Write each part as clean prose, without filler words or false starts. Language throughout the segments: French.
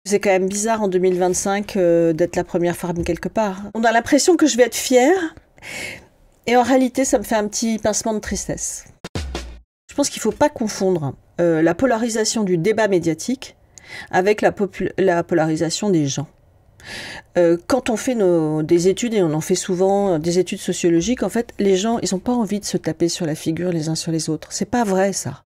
C'est quand même bizarre en 2025 d'être la première femme quelque part. On a l'impression que je vais être fière et en réalité ça me fait un petit pincement de tristesse. Je pense qu'il ne faut pas confondre la polarisation du débat médiatique avec la polarisation des gens. Quand on fait des études, et on en fait souvent des études sociologiques, en fait, les gens, ils n'ont pas envie de se taper sur la figure les uns sur les autres. C'est pas vrai, ça.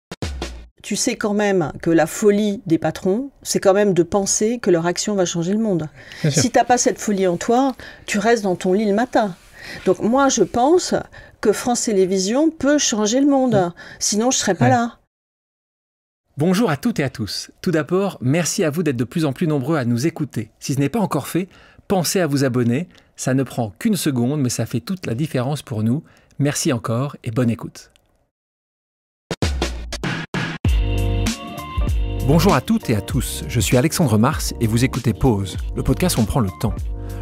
Tu sais quand même que la folie des patrons, c'est quand même de penser que leur action va changer le monde. Si tu n'as pas cette folie en toi, tu restes dans ton lit le matin. Donc moi, je pense que France Télévisions peut changer le monde. Sinon, je ne serais pas là. Bonjour à toutes et à tous. Tout d'abord, merci à vous d'être de plus en plus nombreux à nous écouter. Si ce n'est pas encore fait, pensez à vous abonner. Ça ne prend qu'une seconde, mais ça fait toute la différence pour nous. Merci encore et bonne écoute. Bonjour à toutes et à tous, je suis Alexandre Mars et vous écoutez Pause, le podcast où on prend le temps.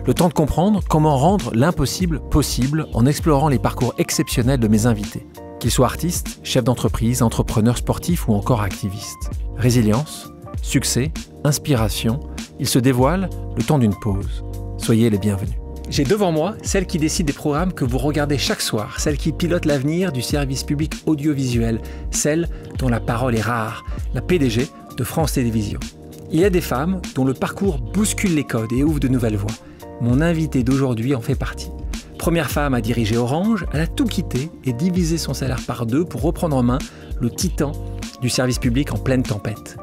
Le temps de comprendre comment rendre l'impossible possible en explorant les parcours exceptionnels de mes invités. Qu'ils soient artistes, chefs d'entreprise, entrepreneurs sportifs ou encore activistes. Résilience, succès, inspiration, ils se dévoilent le temps d'une pause. Soyez les bienvenus. J'ai devant moi celle qui décide des programmes que vous regardez chaque soir, celle qui pilote l'avenir du service public audiovisuel, celle dont la parole est rare, la PDG de France Télévisions. Il y a des femmes dont le parcours bouscule les codes et ouvre de nouvelles voies. Mon invité d'aujourd'hui en fait partie. Première femme à diriger Orange, elle a tout quitté et divisé son salaire par 2 pour reprendre en main le titan du service public en pleine tempête.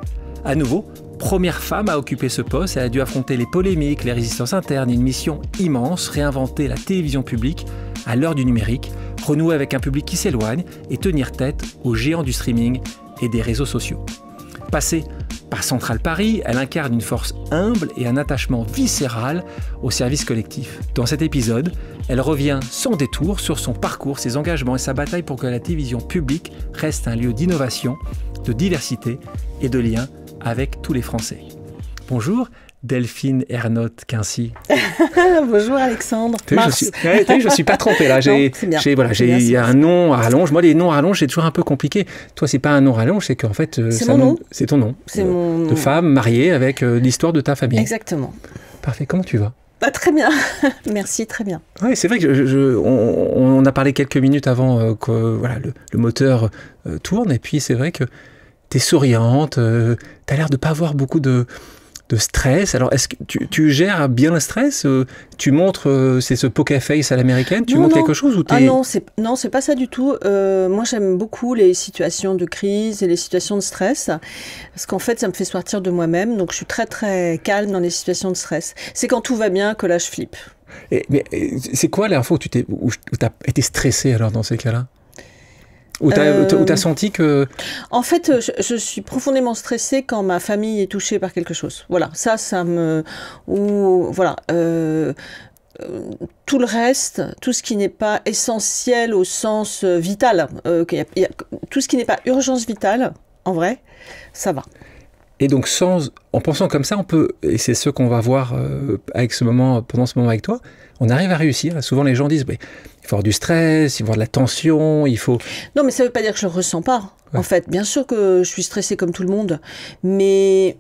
À nouveau, première femme à occuper ce poste, elle a dû affronter les polémiques, les résistances internes, une mission immense, réinventer la télévision publique à l'heure du numérique, renouer avec un public qui s'éloigne et tenir tête aux géants du streaming et des réseaux sociaux. Passée par Centrale Paris, elle incarne une force humble et un attachement viscéral au service collectif. Dans cet épisode, elle revient sans détour sur son parcours, ses engagements et sa bataille pour que la télévision publique reste un lieu d'innovation, de diversité et de lien avec tous les Français. Bonjour Delphine Ernotte Quincy. Bonjour Alexandre. Je ne suis pas trompé là. Il y a un nom à rallonge. Moi, les noms à rallonge, c'est toujours un peu compliqué. Toi, c'est pas un nom à rallonge, c'est qu'en fait, c'est ton nom. C'est mon nom. De femme mariée avec l'histoire de ta famille. Exactement. Parfait. Comment tu vas ? Très bien. Merci, très bien. Oui, c'est vrai que on a parlé quelques minutes avant que le moteur tourne. Et puis, c'est vrai que tu es souriante. Tu as l'air de ne pas avoir beaucoup de stress. Alors, est-ce que tu gères bien le stress ? Tu montres, c'est ce poker face à l'américaine ? Tu montres quelque chose ou t'es... Non, c'est pas ça du tout. Moi, j'aime beaucoup les situations de crise et les situations de stress, parce qu'en fait, ça me fait sortir de moi-même. Donc, je suis très, très calme dans les situations de stress. C'est quand tout va bien que là, je flippe. Mais c'est quoi la dernière fois où tu as été stressée alors dans ces cas-là ? Ou t'as senti que... En fait, je suis profondément stressée quand ma famille est touchée par quelque chose. Voilà, ça me... tout le reste, tout ce qui n'est pas essentiel au sens vital, tout ce qui n'est pas urgence vitale, en vrai, ça va. Et donc, en pensant comme ça, on peut, et c'est ce qu'on va voir pendant ce moment avec toi, on arrive à réussir. Souvent, les gens disent, il faut avoir du stress, il faut avoir de la tension, il faut... Non, mais ça ne veut pas dire que je ne le ressens pas, en fait. Bien sûr que je suis stressée comme tout le monde, mais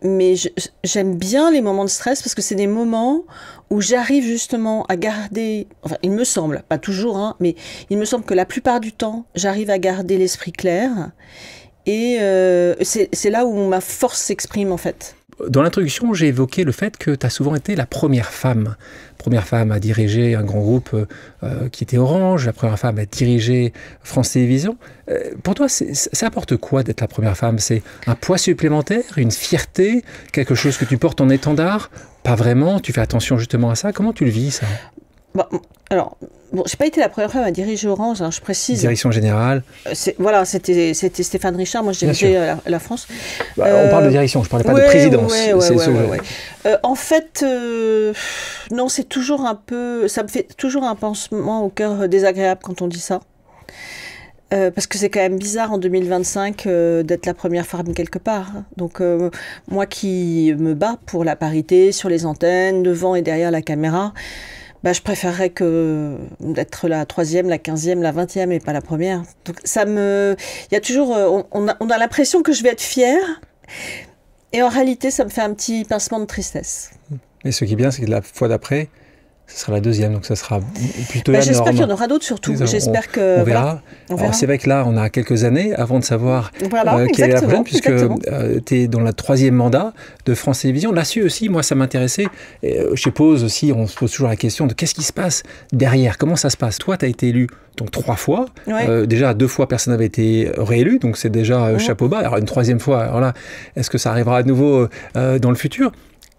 j'aime bien les moments de stress parce que c'est des moments où j'arrive justement à garder... Enfin, il me semble, pas toujours, mais il me semble que la plupart du temps, j'arrive à garder l'esprit clair. Et c'est là où ma force s'exprime, en fait. Dans l'introduction, j'ai évoqué le fait que tu as souvent été la première femme à diriger un grand groupe qui était Orange, la première femme à diriger France Télévisions. Pour toi, ça apporte quoi d'être la première femme ? C'est un poids supplémentaire, une fierté, quelque chose que tu portes en étendard ? Pas vraiment, tu fais attention justement à ça. Comment tu le vis, ça ? J'ai pas été la première femme à diriger Orange, je précise. Direction générale. C'était Stéphane Richard, moi je dirigeais la France. On parle de direction, je parlais pas de présidence. En fait, non, c'est toujours ça me fait toujours un pansement au cœur désagréable quand on dit ça. Parce que c'est quand même bizarre en 2025 d'être la première femme quelque part. Donc moi qui me bats pour la parité sur les antennes, devant et derrière la caméra, je préférerais d'être la 3e, la 15e, la 20e et pas la première. Donc il y a toujours, on a l'impression que je vais être fière Et en réalité, ça me fait un petit pincement de tristesse. Et ce qui est bien, c'est que la fois d'après, ce sera la deuxième, donc ça sera plutôt la norme. J'espère qu'il y en aura d'autres surtout. J'espère que on verra. Alors c'est vrai que là, on a quelques années avant de savoir quelle est la prochaine, puisque tu es dans le 3e mandat de France Télévisions. Là-dessus aussi, moi, ça m'intéressait. Chez Pause aussi, on se pose toujours la question de qu'est-ce qui se passe derrière, comment ça se passe. Toi, tu as été élu donc 3 fois. Déjà 2 fois, personne n'avait été réélu, donc c'est déjà chapeau bas. Alors une 3e fois, alors là, est-ce que ça arrivera à nouveau dans le futur ?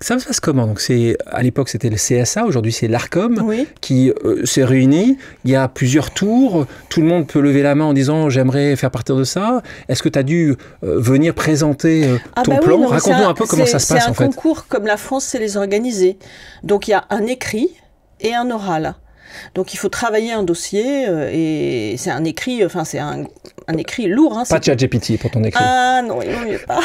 Ça se passe comment? Donc à l'époque, c'était le CSA, aujourd'hui c'est l'Arcom qui s'est réuni. Il y a plusieurs tours. Tout le monde peut lever la main en disant « j'aimerais faire partie de ça ». Est-ce que tu as dû venir présenter ton plan? Oui, raconte-nous un peu comment ça se passe en fait. C'est un concours comme la France sait les organiser. Donc il y a un écrit et un oral. Donc il faut travailler un dossier et c'est un écrit, enfin c'est un écrit lourd. Hein, pas de ChatGPT pour ton écrit. Ah non, il n'y a pas.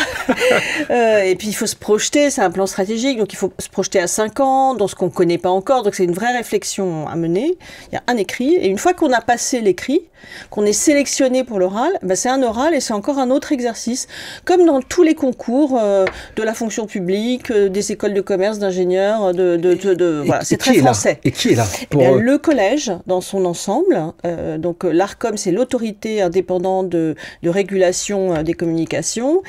Et puis il faut se projeter, c'est un plan stratégique, donc il faut se projeter à 5 ans, dans ce qu'on ne connaît pas encore, donc c'est une vraie réflexion à mener. Il y a un écrit, et une fois qu'on a passé l'écrit, qu'on est sélectionné pour l'oral, c'est un oral et c'est encore un autre exercice, comme dans tous les concours de la fonction publique, des écoles de commerce, d'ingénieurs, voilà, c'est très français. Et qui est là pour... Le collège dans son ensemble, donc l'Arcom c'est l'autorité indépendante de régulation des communications,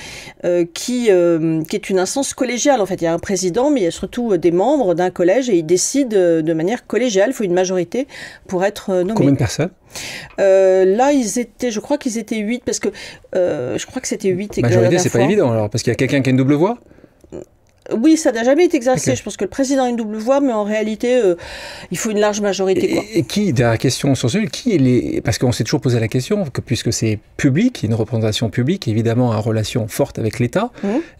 qui est une instance collégiale en fait. Il y a un président mais il y a surtout des membres d'un collège et ils décident de manière collégiale, il faut une majorité pour être nommé. Combien de personnes? Là, je crois qu'ils étaient 8 parce que je crois que c'était 8. Majorité, c'est pas évident alors, parce qu'il y a quelqu'un qui a une double voix? Oui, ça n'a jamais été exercé. Je pense que le président a une double voix, mais en réalité, il faut une large majorité. Quoi. Et qui, dernière question sur celui, parce qu'on s'est toujours posé la question, que puisque c'est public, une représentation publique, évidemment, en relation forte avec l'État,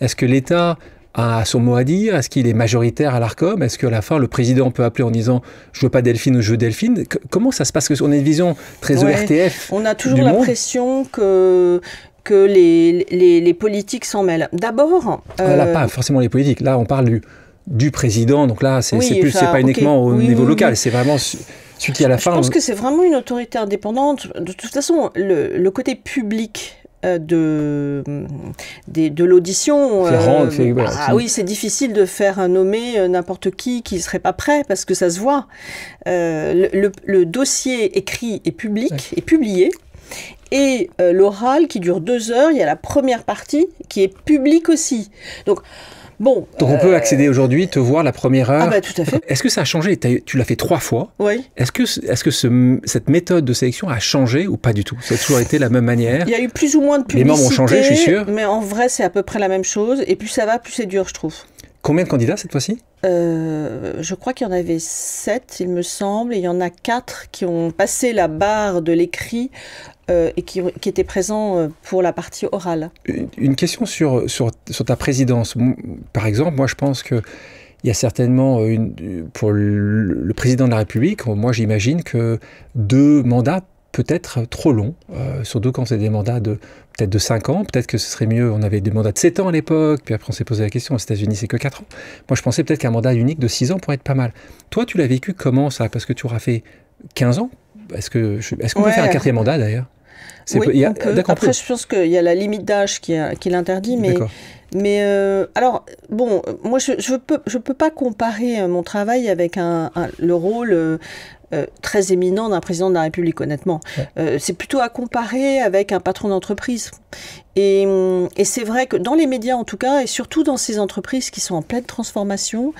est-ce que l'État a son mot à dire? Est-ce qu'il est majoritaire à l'Arcom? Est-ce qu'à la fin, le président peut appeler en disant « je veux pas Delphine » ou « je veux Delphine » Comment ça se passe? Parce qu'on a une vision très ORTF. On a toujours l'impression que les politiques s'en mêlent. D'abord... Là, pas forcément les politiques. Là, on parle du président. Donc là, c'est pas uniquement au niveau local. C'est vraiment celui qui, à la fin... Je pense que c'est vraiment une autorité indépendante. De toute façon, le côté public de l'audition... oui, c'est difficile de faire nommer n'importe qui ne serait pas prêt, parce que ça se voit. Le dossier écrit est public, est publié. Et l'oral qui dure 2 heures, il y a la première partie qui est publique aussi. Donc on peut accéder aujourd'hui, te voir la première heure. Ah tout à fait. Est-ce que ça a changé? Tu l'as fait 3 fois. Oui. Est-ce que cette méthode de sélection a changé ou pas du tout? Ça a toujours été la même manière? Il y a eu plus ou moins de publicité. Les membres ont changé, je suis sûr. Mais en vrai, c'est à peu près la même chose. Et plus ça va, plus c'est dur, je trouve. Combien de candidats cette fois-ci? Je crois qu'il y en avait 7, il me semble. Et il y en a 4 qui ont passé la barre de l'écrit et qui étaient présents pour la partie orale. Une question sur ta présidence. Par exemple, moi je pense qu'il y a certainement, pour le président de la République, moi j'imagine que 2 mandats peut être trop long, surtout quand c'est des mandats peut-être de 5 ans, peut-être que ce serait mieux, on avait des mandats de 7 ans à l'époque, puis après on s'est posé la question, aux États-Unis c'est que 4 ans. Moi je pensais peut-être qu'un mandat unique de 6 ans pourrait être pas mal. Toi tu l'as vécu comment ça? Parce que tu auras fait 15 ans. Est-ce qu'on peut faire un 4e mandat d'ailleurs? Oui, on peut. Après, je pense qu'il y a la limite d'âge qui l'interdit, mais alors, bon, moi, je peux pas comparer mon travail avec le rôle très éminent d'un président de la République, honnêtement. Ouais. C'est plutôt à comparer avec un patron d'entreprise. Et c'est vrai que dans les médias, en tout cas, et surtout dans ces entreprises qui sont en pleine transformation,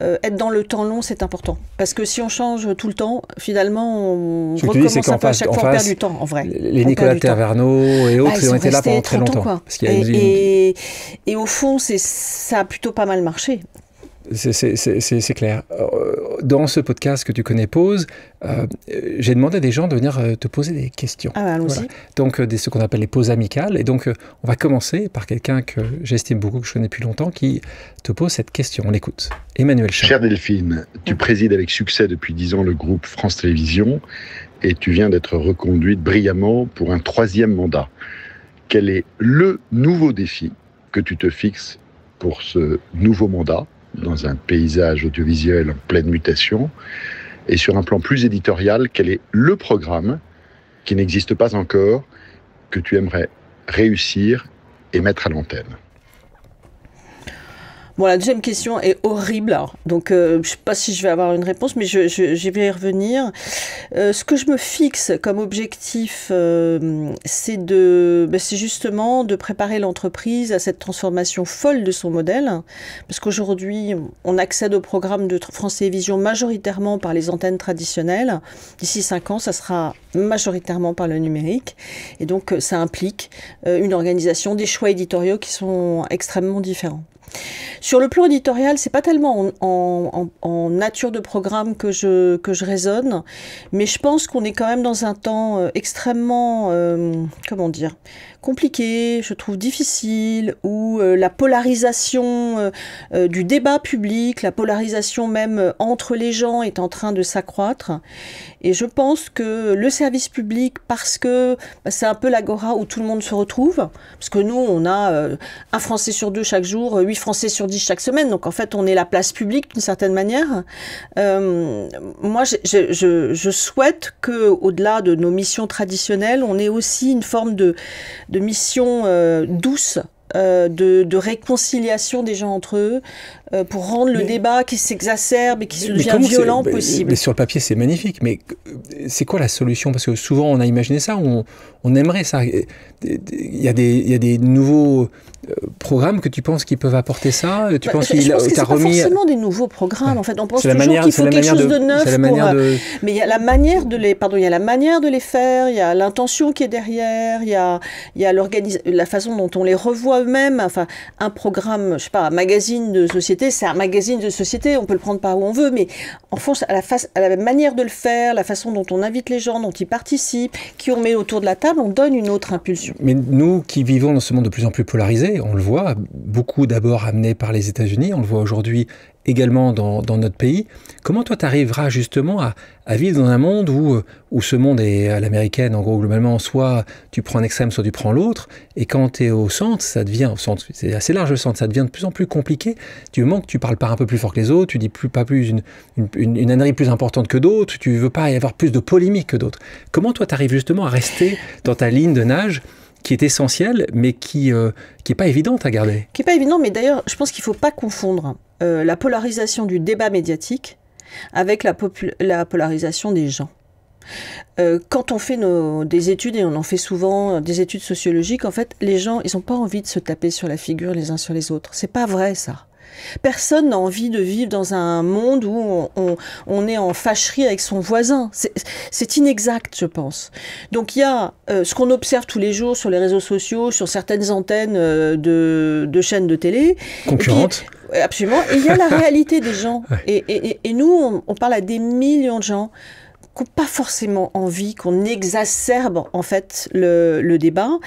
être dans le temps long, c'est important. Parce que si on change tout le temps, finalement, on recommence un peu à chaque fois, on perd du temps, en vrai. Les Nicolas Taverneau et autres, ils ont été là pendant très longtemps. Parce et au fond, ça a plutôt pas mal marché. C'est clair. Dans ce podcast que tu connais, Pause, j'ai demandé à des gens de venir te poser des questions. Allons-y. Voilà. Donc, ce qu'on appelle les pauses amicales. Et donc, on va commencer par quelqu'un que j'estime beaucoup, que je connais depuis longtemps, qui te pose cette question. On l'écoute. Emmanuel Chin. Chère Delphine, tu présides avec succès depuis 10 ans le groupe France Télévisions et tu viens d'être reconduite brillamment pour un 3e mandat. Quel est le nouveau défi que tu te fixes pour ce nouveau mandat dans un paysage audiovisuel en pleine mutation? Et sur un plan plus éditorial, quel est le programme qui n'existe pas encore, que tu aimerais réussir et mettre à l'antenne? Bon, la deuxième question est horrible. Alors. Donc, je ne sais pas si je vais avoir une réponse, mais je vais y revenir. Ce que je me fixe comme objectif, c'est justement de préparer l'entreprise à cette transformation folle de son modèle. Parce qu'aujourd'hui, on accède au programme de France Télévisions majoritairement par les antennes traditionnelles. D'ici 5 ans, ça sera majoritairement par le numérique. Et donc, ça implique une organisation, des choix éditoriaux qui sont extrêmement différents. Sur le plan éditorial, c'est pas tellement en nature de programme que je raisonne, mais je pense qu'on est quand même dans un temps extrêmement, compliqué, je trouve difficile, où la polarisation du débat public, la polarisation même entre les gens est en train de s'accroître. Et je pense que le service public, parce que c'est un peu l'agora où tout le monde se retrouve, parce que nous, on a un Français sur 2 chaque jour, 8 Français sur 10 chaque semaine, donc en fait, on est la place publique d'une certaine manière. Moi, je souhaite qu'au-delà de nos missions traditionnelles, on ait aussi une forme de mission douce, de réconciliation des gens entre eux, pour rendre le débat qui s'exacerbe et qui devient violent possible. Mais sur le papier, c'est magnifique, mais c'est quoi la solution? Parce que souvent, on a imaginé ça, on aimerait ça. Il y a des nouveaux programmes que tu penses qu'ils peuvent apporter ça? Tu penses je pense que c'est pas forcément des nouveaux programmes. En fait, on pense toujours qu'il faut quelque chose de neuf. Mais il y a la manière de les faire, il y a l'intention qui est derrière, il y a la façon dont on les revoit eux-mêmes. Enfin, un programme, je sais pas, un magazine de société, c'est un magazine de société, on peut le prendre par où on veut, mais en fond, à la manière de le faire, la façon dont on invite les gens, dont ils participent, qui on met autour de la table, on donne une autre impulsion. Mais nous qui vivons dans ce monde de plus en plus polarisé, on le voit, beaucoup d'abord amené par les États-Unis, on le voit aujourd'hui également dans notre pays. Comment toi tu arriveras justement à vivre dans un monde où ce monde est à l'américaine, en gros globalement, soit tu prends un extrême, soit tu prends l'autre, et quand tu es au centre, c'est assez large le centre, ça devient de plus en plus compliqué, du moment que tu parles pas un peu plus fort que les autres, tu dis pas plus une ânerie plus importante que d'autres, tu veux pas y avoir plus de polémique que d'autres. Comment toi tu arrives justement à rester dans ta ligne de nage qui est essentielle, mais qui est pas évidente à garder? Qui est pas évident, mais d'ailleurs, je pense qu'il faut pas confondre la polarisation du débat médiatique avec la polarisation des gens. Quand on fait des études, et on en fait souvent des études sociologiques, en fait, les gens, ils n'ont pas envie de se taper sur la figure les uns sur les autres. C'est pas vrai, ça. Personne n'a envie de vivre dans un monde où on est en fâcherie avec son voisin. C'est inexact, je pense. Donc il y a ce qu'on observe tous les jours sur les réseaux sociaux, sur certaines antennes de chaînes de télé. Concurrentes. Absolument. Et il y a la réalité des gens. Ouais. Et nous, on parle à des millions de gens qui n'ont pas forcément envie qu'on exacerbe en fait le débat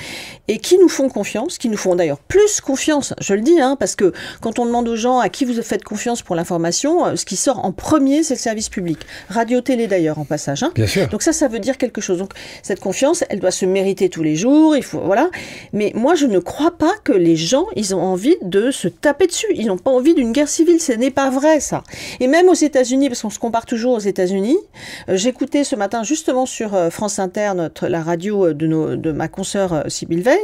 et qui nous font confiance, qui nous font d'ailleurs plus confiance, je le dis, parce que quand on demande aux gens à qui vous faites confiance pour l'information, ce qui sort en premier, c'est le service public. Radio-télé d'ailleurs en passage. Bien sûr. Donc ça veut dire quelque chose. Donc cette confiance, elle doit se mériter tous les jours, voilà. Mais moi, je ne crois pas que les gens, ils ont envie de se taper dessus. Ils n'ont pas envie d'une guerre civile. Ce n'est pas vrai, ça. Et même aux États-Unis, parce qu'on se compare toujours aux États-Unis, j'écoutais ce matin justement sur France Inter, la radio de ma consoeur Sybille Veil,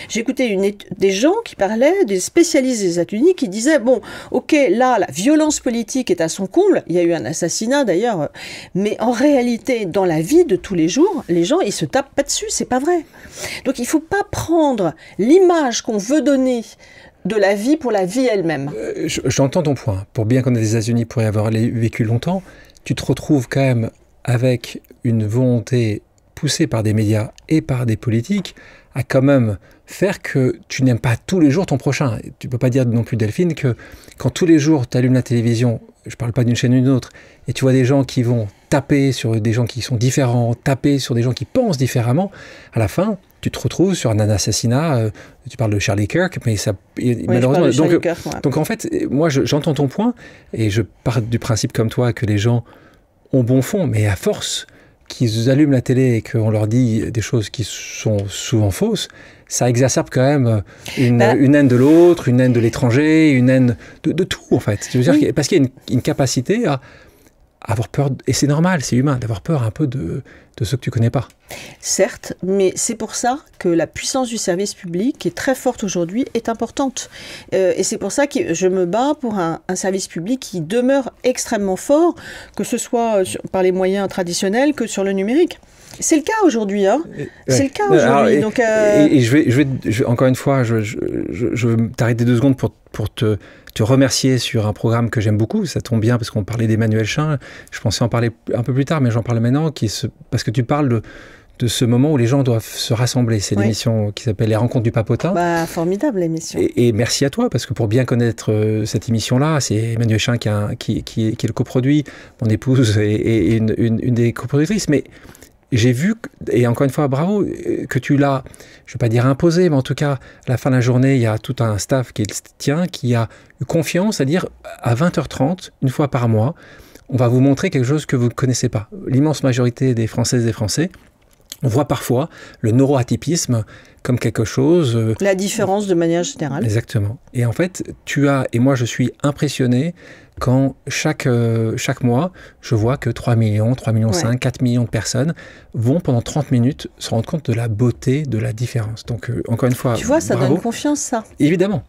j'écoutais des gens qui parlaient, des spécialistes des États-Unis, qui disaient, bon, ok, là, la violence politique est à son comble, il y a eu un assassinat d'ailleurs, mais en réalité, dans la vie de tous les jours, les gens, ils se tapent pas dessus, c'est pas vrai. Donc il faut pas prendre l'image qu'on veut donner de la vie pour la vie elle-même. J'entends ton point. Pour bien connaître les États-Unis, pour y avoir vécu longtemps, tu te retrouves quand même avec une volonté poussée par des médias et par des politiques à quand même faire que tu n'aimes pas tous les jours ton prochain. Tu ne peux pas dire non plus, Delphine, que quand tous les jours tu allumes la télévision, je ne parle pas d'une chaîne ou d'une autre, et tu vois des gens qui vont taper sur des gens qui sont différents, taper sur des gens qui pensent différemment, à la fin, tu te retrouves sur un assassinat, tu parles de Charlie Kirk, mais ça, malheureusement... Donc en fait, moi j'entends ton point, et je pars du principe comme toi que les gens ont bon fond, mais à force qu'ils allument la télé et qu'on leur dit des choses qui sont souvent fausses, ça exacerbe quand même une haine de l'autre, une haine de l'étranger, une haine de tout, en fait. Je veux dire, parce qu'il y a une capacité à avoir peur, et c'est normal, c'est humain, d'avoir peur un peu de ceux que tu connais pas. Certes, mais c'est pour ça que la puissance du service public, qui est très forte aujourd'hui, est importante. Et c'est pour ça que je me bats pour un service public qui demeure extrêmement fort, que ce soit par les moyens traditionnels que sur le numérique. C'est le cas aujourd'hui, hein. C'est le cas aujourd'hui. Donc, encore une fois, je veux t'arrêter 2 secondes pour te remercier sur un programme que j'aime beaucoup. Ça tombe bien parce qu'on parlait d'Emmanuel Chin. Je pensais en parler un peu plus tard, mais j'en parle maintenant, parce que tu parles de ce moment où les gens doivent se rassembler. C'est l'émission qui s'appelle Les Rencontres du Papotin. Formidable l'émission. Et merci à toi, parce que pour bien connaître cette émission-là, c'est Emmanuel Chin qui est le coproduit, mon épouse est une des coproductrices, mais j'ai vu, et encore une fois, bravo, que tu l'as, je ne vais pas dire imposé, mais en tout cas, à la fin de la journée, il y a tout un staff qui est le tien, qui a eu confiance à dire à 20h30, une fois par mois, on va vous montrer quelque chose que vous ne connaissez pas. L'immense majorité des Françaises et des Français, on voit parfois le neuroatypisme comme quelque chose... la différence de manière générale. Exactement. Et en fait, et moi je suis impressionné quand chaque mois, je vois que 3 millions, 3 millions 5, 4 millions de personnes vont pendant 30 minutes se rendre compte de la beauté de la différence. Donc encore une fois, tu vois, ça bravo. donne confiance, ça. Évidemment,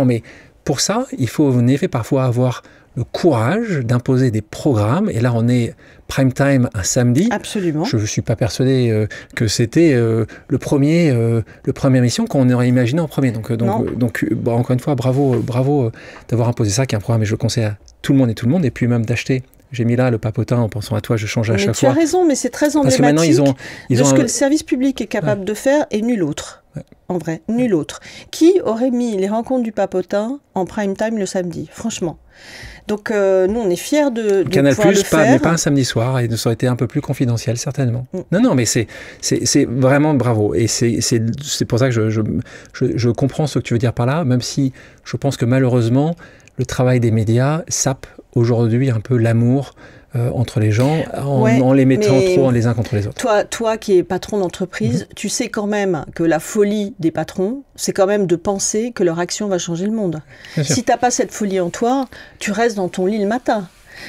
mais pour ça, il faut en effet parfois avoir le courage d'imposer des programmes. Et là, on est prime time un samedi. Absolument. Je ne suis pas persuadé que c'était le premier émission qu'on aurait imaginé en premier. Donc encore une fois, bravo d'avoir imposé ça, qui est un programme, et je le conseille à tout le monde, et puis même d'acheter. J'ai mis là le Papotin en pensant à toi, je change à chaque fois. Tu as raison, mais c'est très emblématique. Parce que maintenant, ils ont ce que le service public est capable de faire, et nul autre. Ouais. En vrai, nul autre. Qui aurait mis les Rencontres du Papotin en prime time le samedi, franchement? Donc nous, on est fiers de Canal+, pouvoir le faire. Mais pas un samedi soir, et ça aurait été un peu plus confidentiel, certainement. Non, mais c'est vraiment bravo. Et c'est pour ça que je comprends ce que tu veux dire par là, même si je pense que malheureusement, le travail des médias sape aujourd'hui un peu l'amour entre les gens en les mettant trop les uns contre les autres. Toi qui es patron d'entreprise, tu sais quand même que la folie des patrons, c'est quand même de penser que leur action va changer le monde. Si tu n'as pas cette folie en toi, tu restes dans ton lit le matin.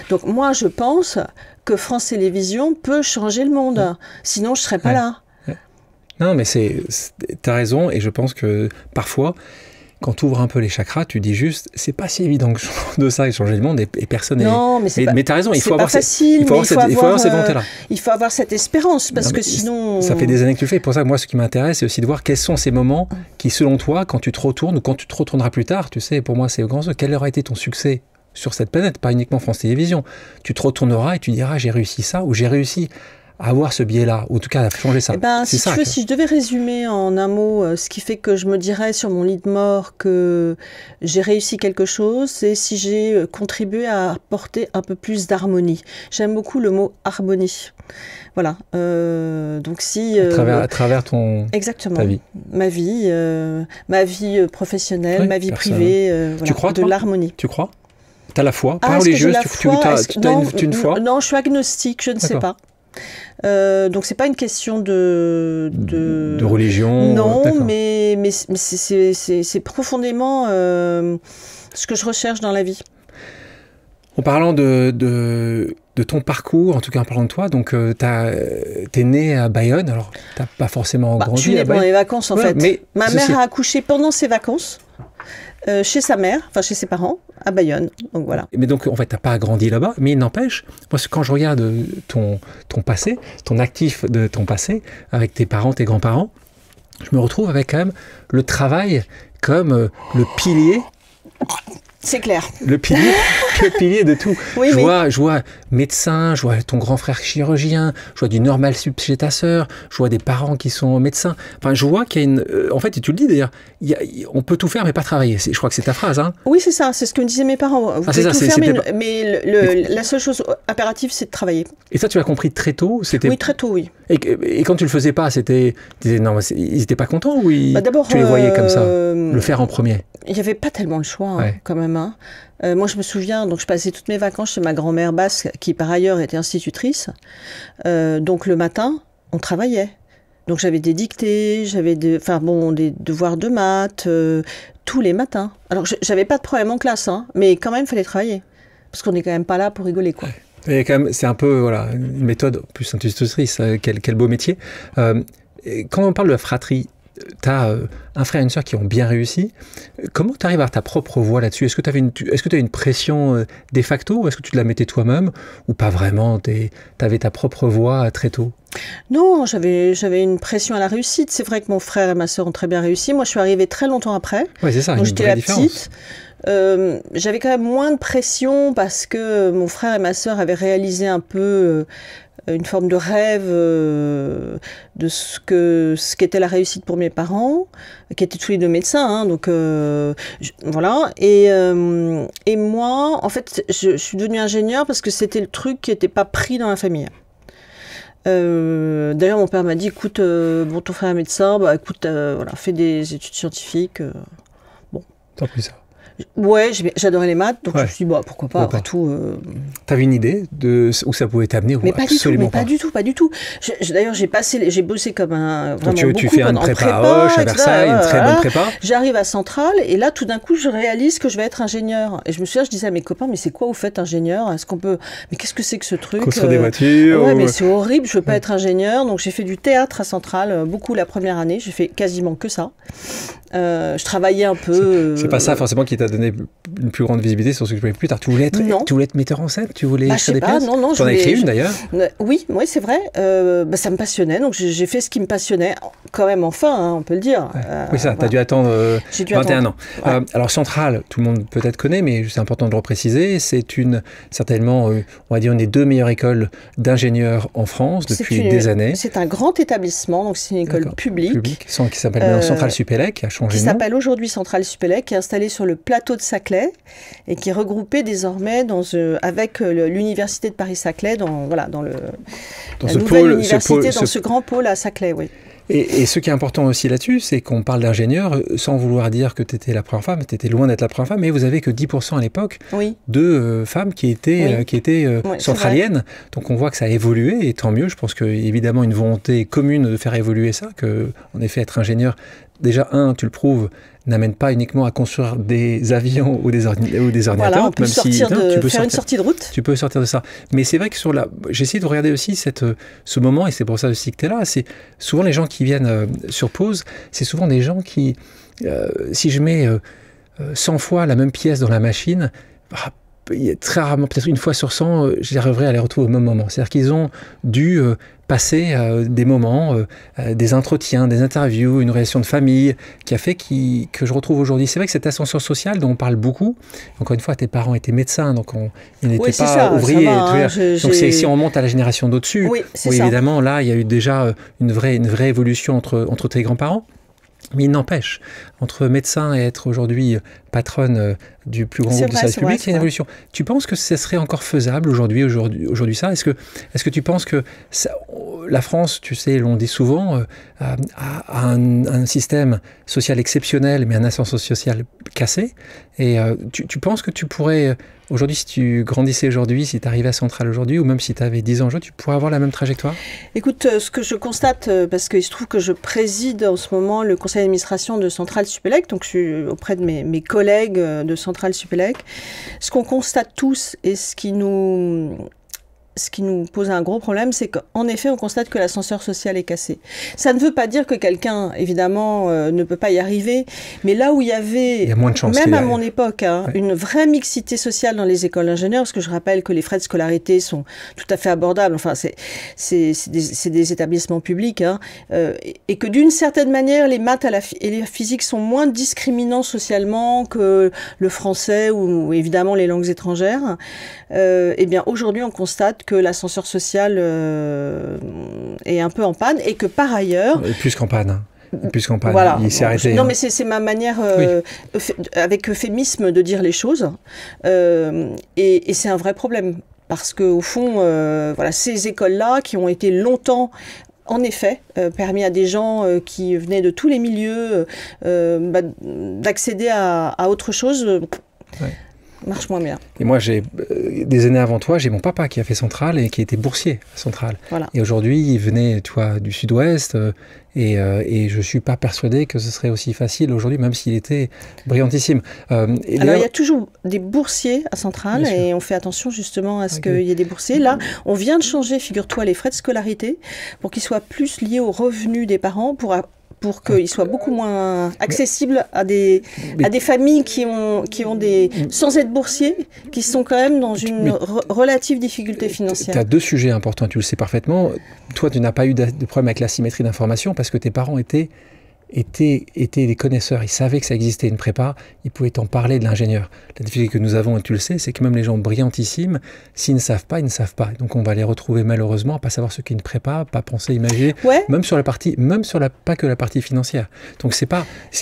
Donc moi, je pense que France Télévisions peut changer le monde. Sinon, je ne serais pas là. Non, mais tu as raison, et je pense que parfois, quand tu ouvres un peu les chakras, tu dis juste, c'est pas si évident que de ça, et changer le monde, et personne n'est... Non, mais tu as raison, il faut avoir facile, cette volonté-là. Il faut avoir cette espérance, parce que sinon... Ça fait des années que tu le fais, et pour ça, moi, ce qui m'intéresse, c'est aussi de voir quels sont ces moments qui, selon toi, quand tu te retournes, ou quand tu te retourneras plus tard, tu sais, pour moi, c'est grand, quel aura été ton succès sur cette planète, pas uniquement France Télévisions. Tu te retourneras et tu diras, j'ai réussi ça, ou j'ai réussi à avoir ce biais-là, ou en tout cas à changer ça. Si je devais résumer en un mot ce qui fait que je me dirais sur mon lit de mort que j'ai réussi quelque chose, c'est si j'ai contribué à apporter un peu plus d'harmonie. J'aime beaucoup le mot harmonie. Voilà. Donc si... à travers exactement. Ta vie. Ma vie professionnelle, ma vie privée, tu crois, de l'harmonie. Tu crois? Tu as la foi? Pas religieuse? Tu as une foi? Non, je suis agnostique, je ne sais pas. Donc c'est pas une question de religion. Non, mais c'est profondément ce que je recherche dans la vie. En parlant de ton parcours, en tout cas en parlant de toi, donc t'es né à Bayonne, alors t'as pas forcément grandi. Je suis née pendant les vacances en fait. Mais ma mère a accouché pendant ses vacances. Chez sa mère, enfin chez ses parents, à Bayonne. Donc voilà. Mais donc en fait, t'as pas grandi là-bas, mais il n'empêche, moi quand je regarde ton passé, ton actif de ton passé, avec tes parents, tes grands-parents, je me retrouve avec quand même le travail comme le pilier. C'est clair. Le pilier de tout. Oui, je vois médecin, je vois ton grand frère chirurgien, je vois du normal sup chez ta sœur, je vois des parents qui sont médecins. Enfin, je vois qu'il y a une... en fait, et tu le dis d'ailleurs, on peut tout faire mais pas travailler. Je crois que c'est ta phrase. Hein. Oui, c'est ça. C'est ce que me disaient mes parents. Vous pouvez tout faire, mais la seule chose impérative, c'est de travailler. Et ça, tu l'as compris très tôt? Oui, très tôt, oui. Et quand tu le faisais pas, ils n'étaient pas contents ou d'abord, tu les voyais comme ça, le faire en premier? Il n'y avait pas tellement le choix, quand même. Hein. Moi, je me souviens, donc je passais toutes mes vacances chez ma grand-mère basque, qui par ailleurs était institutrice. Donc le matin, on travaillait. Donc j'avais des dictées, j'avais des devoirs de maths, tous les matins. Alors j'avais pas de problème en classe, hein, mais quand même, il fallait travailler. Parce qu'on n'est quand même pas là pour rigoler, quoi. Et quand même, c'est un peu voilà, une méthode, plus institutrice, quel beau métier. Quand on parle de la fratrie, tu as un frère et une sœur qui ont bien réussi. Comment tu arrives à avoir ta propre voix là-dessus? Est-ce que tu as une pression de facto, ou est-ce que tu te la mettais toi-même, ou pas vraiment? Tu avais ta propre voix très tôt? Non, j'avais une pression à la réussite. C'est vrai que mon frère et ma sœur ont très bien réussi. Moi, je suis arrivée très longtemps après. Oui, c'est ça, donc une j'étais vraie la différence. petite. J'avais quand même moins de pression parce que mon frère et ma sœur avaient réalisé un peu une forme de rêve de ce qu'était la réussite pour mes parents, qui étaient tous les deux médecins. Hein, donc voilà. Et moi, en fait, je suis devenue ingénieure parce que c'était le truc qui n'était pas pris dans la famille. D'ailleurs, mon père m'a dit, écoute, bon, ton frère est médecin, bah écoute, voilà, fais des études scientifiques. Bon. T'as pris ça? Ouais, j'adorais les maths, donc ouais. je me suis dit, bah, pourquoi pas, après tout. T'avais une idée de où ça pouvait t'amener ou mais pas absolument du tout, mais pas du tout, pas du tout. D'ailleurs, j'ai bossé comme un. Donc tu fais une prépa à Auch, à Versailles, une très bonne prépa. J'arrive à Centrale, et là, tout d'un coup, je réalise que je vais être ingénieur. Et je me souviens, je disais à mes copains, mais c'est quoi, vous faites ingénieur? Est-ce qu'on peut. Mais qu'est-ce que c'est que ce truc? Construire des voitures. Ouais, mais c'est horrible, je veux pas être ingénieur. Donc j'ai fait du théâtre à Centrale, beaucoup la première année, j'ai fait quasiment que ça. Je travaillais un peu. C'est pas ça forcément qui t'a donné une plus grande visibilité sur ce que tu voulais plus tard. Tu voulais être metteur en scène? Tu voulais écrire des pièces? Non, tu en as écrit une d'ailleurs? Oui, c'est vrai. Ça me passionnait, donc j'ai fait ce qui me passionnait. Quand même, enfin, hein, on peut le dire. Ouais. Oui, ça, tu as dû attendre 21 ans. Ouais. Alors Centrale, tout le monde peut-être connaît, mais c'est important de le repréciser, c'est certainement, on va dire, une des 2 meilleures écoles d'ingénieurs en France depuis des années. C'est un grand établissement, donc c'est une école publique. Qui s'appelle maintenant Centrale Supélec, qui a changé de nom. Qui s'appelle aujourd'hui Centrale Supélec, qui est installée sur le plateau de Saclay et qui est regroupée désormais avec l'université de Paris-Saclay dans la nouvelle université, dans ce grand pôle à Saclay, oui. Et ce qui est important aussi là-dessus, c'est qu'on parle d'ingénieur, sans vouloir dire que tu étais la première femme, tu étais loin d'être la première femme, mais vous avez que 10% à l'époque de femmes qui étaient centraliennes. Donc on voit que ça a évolué, et tant mieux. Je pense qu'il y a évidemment une volonté commune de faire évoluer ça, que en effet être ingénieur, déjà tu le prouves, n'amène pas uniquement à construire des avions ou des ordinateurs. Voilà, on peut faire une sortie de route. Tu peux sortir de ça. Mais c'est vrai que j'ai essayé de regarder aussi ce moment, et c'est pour ça aussi que tu es là. C'est souvent les gens qui viennent sur Pause, c'est souvent des gens qui, si je mets 100 fois la même pièce dans la machine, il y a très rarement, peut-être une fois sur 100, j'arriverai à les retrouver au même moment. C'est-à-dire qu'ils ont dû passer des moments, des entretiens, des interviews, une relation de famille qui a fait que je retrouve aujourd'hui. C'est vrai que cette ascension sociale dont on parle beaucoup, encore une fois, tes parents étaient médecins, donc ils n'étaient pas ouvriers. Donc si on remonte à la génération d'au-dessus, évidemment, là, il y a eu déjà une vraie évolution entre tes grands-parents. Mais il n'empêche, entre médecin et être aujourd'hui patronne du plus grand groupe de service public, il y a une évolution. Tu penses que ce serait encore faisable aujourd'hui ça? Est-ce que tu penses que la France, tu sais, l'on dit souvent, a un système social exceptionnel, mais un ascenseur social cassé? Et tu penses que tu pourrais, aujourd'hui, si tu grandissais aujourd'hui, si tu arrivais à Centrale aujourd'hui, ou même si tu avais 10 ans aujourd'hui, tu pourrais avoir la même trajectoire? Écoute, ce que je constate, parce qu'il se trouve que je préside en ce moment le conseil d'administration de Centrale Supélec, donc je suis auprès de mes collègues de Centrale Supélec, ce qu'on constate tous et ce qui nous pose un gros problème, c'est qu'en effet, on constate que l'ascenseur social est cassé. Ça ne veut pas dire que quelqu'un, évidemment, ne peut pas y arriver, mais là où il y a moins de chances, même à mon époque, une vraie mixité sociale dans les écoles d'ingénieurs, parce que je rappelle que les frais de scolarité sont tout à fait abordables, enfin, c'est des établissements publics, et que d'une certaine manière, les maths et la physique sont moins discriminants socialement que le français ou évidemment les langues étrangères. Eh bien, aujourd'hui, on constate que l'ascenseur social est un peu en panne et que par ailleurs... Et plus qu'en panne. Voilà. Il s'est arrêté. Non, mais c'est ma manière, avec euphémisme, de dire les choses. Et c'est un vrai problème. Parce qu'au fond, ces écoles-là, qui ont été longtemps... En effet, permis à des gens qui venaient de tous les milieux d'accéder à autre chose. marche moins bien. Et moi, j'ai des années avant toi, j'ai mon papa qui a fait Centrale et qui était boursier à Centrale. Voilà. Et aujourd'hui, il venait, tu vois, du Sud-Ouest et je ne suis pas persuadé que ce serait aussi facile aujourd'hui, même s'il était brillantissime. Alors, il y a toujours des boursiers à Centrale et on fait attention justement à ce qu'il y ait des boursiers. Là, on vient de changer, figure-toi, les frais de scolarité pour qu'ils soient plus liés aux revenus des parents pour qu'ils soient beaucoup moins accessibles à des familles qui ont des, sans être boursiers, qui sont quand même dans une relative difficulté financière. Tu as deux sujets importants, tu le sais parfaitement. Toi, tu n'as pas eu de problème avec la symétrie d'information parce que tes parents étaient des connaisseurs. Ils savaient que ça existait une prépa, ils pouvaient t'en parler de l'ingénieur. La difficulté que nous avons, et tu le sais, c'est que même les gens brillantissimes, s'ils ne savent pas, ils ne savent pas. Donc on va les retrouver malheureusement à pas savoir ce qu'est une prépa, pas penser, imaginer, même sur pas que la partie financière. Donc c'est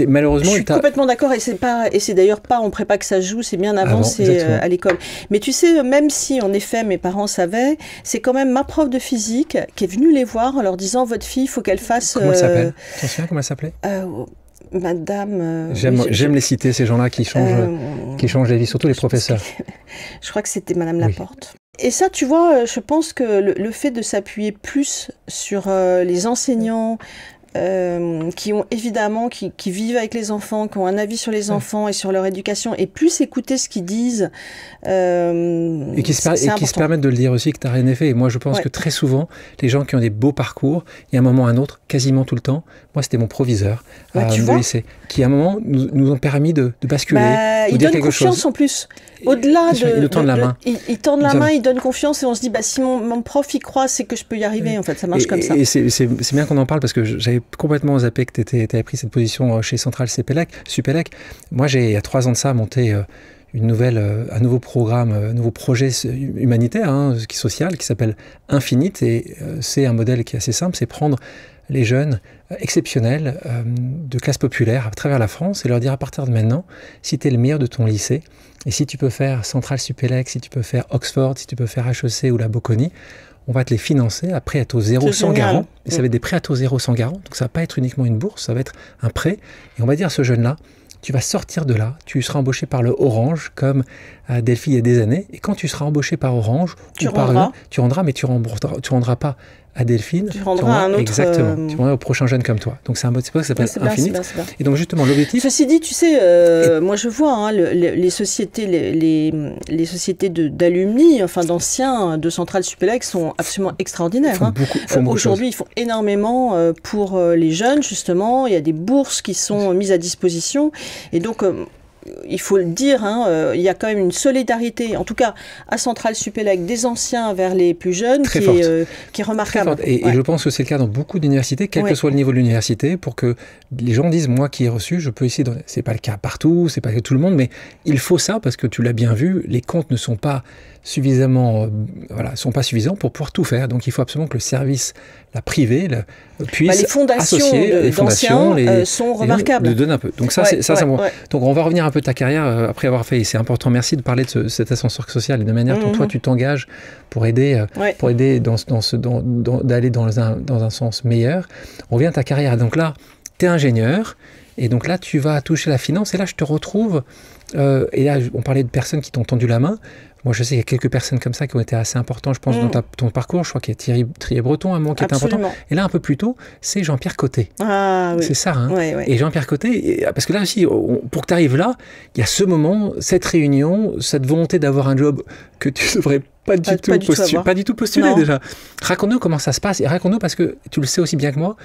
malheureusement... Je suis complètement d'accord et c'est d'ailleurs pas en prépa que ça se joue, c'est bien avant, c'est à l'école. Mais tu sais, même si en effet mes parents savaient, c'est quand même ma prof de physique qui est venue les voir en leur disant votre fille, il faut qu'elle fasse... Comment elle s'appelle? Tu te souviens comment elle s'appelait? Madame... J'aime les citer, ces gens-là qui changent la vie, surtout les professeurs. Je crois que c'était Madame Laporte. Et ça, tu vois, je pense que le fait de s'appuyer plus sur les enseignants qui ont évidemment, qui vivent avec les enfants, qui ont un avis sur les enfants et sur leur éducation, et plus écouter ce qu'ils disent. Et qui se permettent de le dire aussi que tu n'as rien fait. Et moi, je pense que très souvent, les gens qui ont des beaux parcours, il y a un moment ou un autre, quasiment tout le temps, moi, c'était mon proviseur de lycée, qui à un moment nous ont permis de basculer, de dire quelque chose. Il donne confiance en plus. Au-delà de... Ils tendent la main. Ils tendent la main, ils donnent confiance et on se dit, si mon prof y croit, c'est que je peux y arriver. En fait, ça marche comme ça. Et c'est bien qu'on en parle parce que j'avais complètement zappé que tu avais pris cette position chez Centrale Supélec. Moi, il y a 3 ans de ça, monté un nouveau programme, un nouveau projet humanitaire, social, qui s'appelle Infinite. Et c'est un modèle qui est assez simple, c'est prendre les jeunes exceptionnels de classe populaire à travers la France et leur dire à partir de maintenant, si tu es le meilleur de ton lycée, et si tu peux faire Centrale Supélec, si tu peux faire Oxford, si tu peux faire HEC ou la Bocconi, on va te les financer à prêt à taux zéro sans garant. Et ça va être des prêts à taux zéro sans garant. Donc ça ne va pas être uniquement une bourse, ça va être un prêt. Et on va dire à ce jeune-là, tu vas sortir de là, tu seras embauché par le Orange, comme Delphi il y a des années. Et quand tu seras embauché par Orange, tu rendras, mais tu rendras pas à Delphine. Tu rendras à un autre... Exactement. Tu rendras au prochain jeune comme toi. Donc c'est pour ça que ça s'appelle Infinite. C'est bien. Et donc justement, l'objectif... Ceci dit, tu sais, moi je vois les sociétés, les sociétés d'alumni, enfin d'anciens de Centrale Supélec sont absolument extraordinaires. Aujourd'hui, ils font énormément pour les jeunes, justement. Il y a des bourses qui sont mises à disposition. Et donc... il faut le dire, il y a quand même une solidarité, en tout cas à Centrale Supélec, des anciens vers les plus jeunes, qui est remarquable. Et je pense que c'est le cas dans beaucoup d'universités, quel que soit le niveau de l'université, pour que les gens disent, moi qui ai reçu, je peux essayer de... C'est pas le cas partout, c'est pas tout le monde, mais il faut ça, parce que tu l'as bien vu, les comptes ne sont pas suffisants pour pouvoir tout faire. Donc il faut absolument que le service, la privée, puisse les fondations d'anciens sont remarquables. Donne un peu. Donc donc on va revenir un peu de ta carrière après avoir fait. Et c'est important. Merci de parler de cet ascenseur social et de la manière dont toi tu t'engages pour aider, d'aller dans un sens meilleur. On revient à ta carrière. Donc là, tu es ingénieur. Et donc là, tu vas toucher la finance. Et là, je te retrouve. Et là, on parlait de personnes qui t'ont tendu la main. Moi, je sais qu'il y a quelques personnes comme ça qui ont été assez importantes, je pense, dans ton parcours. Je crois qu'il y a Thierry Breton, à un moment, qui était important. Et là, un peu plus tôt, c'est Jean-Pierre Côté. Ah oui. C'est ça, Et Jean-Pierre Côté, parce que là aussi, pour que tu arrives là, il y a ce moment, cette réunion, cette volonté d'avoir un job que tu ne devrais pas du tout postuler déjà. Raconte-nous comment ça se passe. Et raconte-nous, parce que tu le sais aussi bien que moi,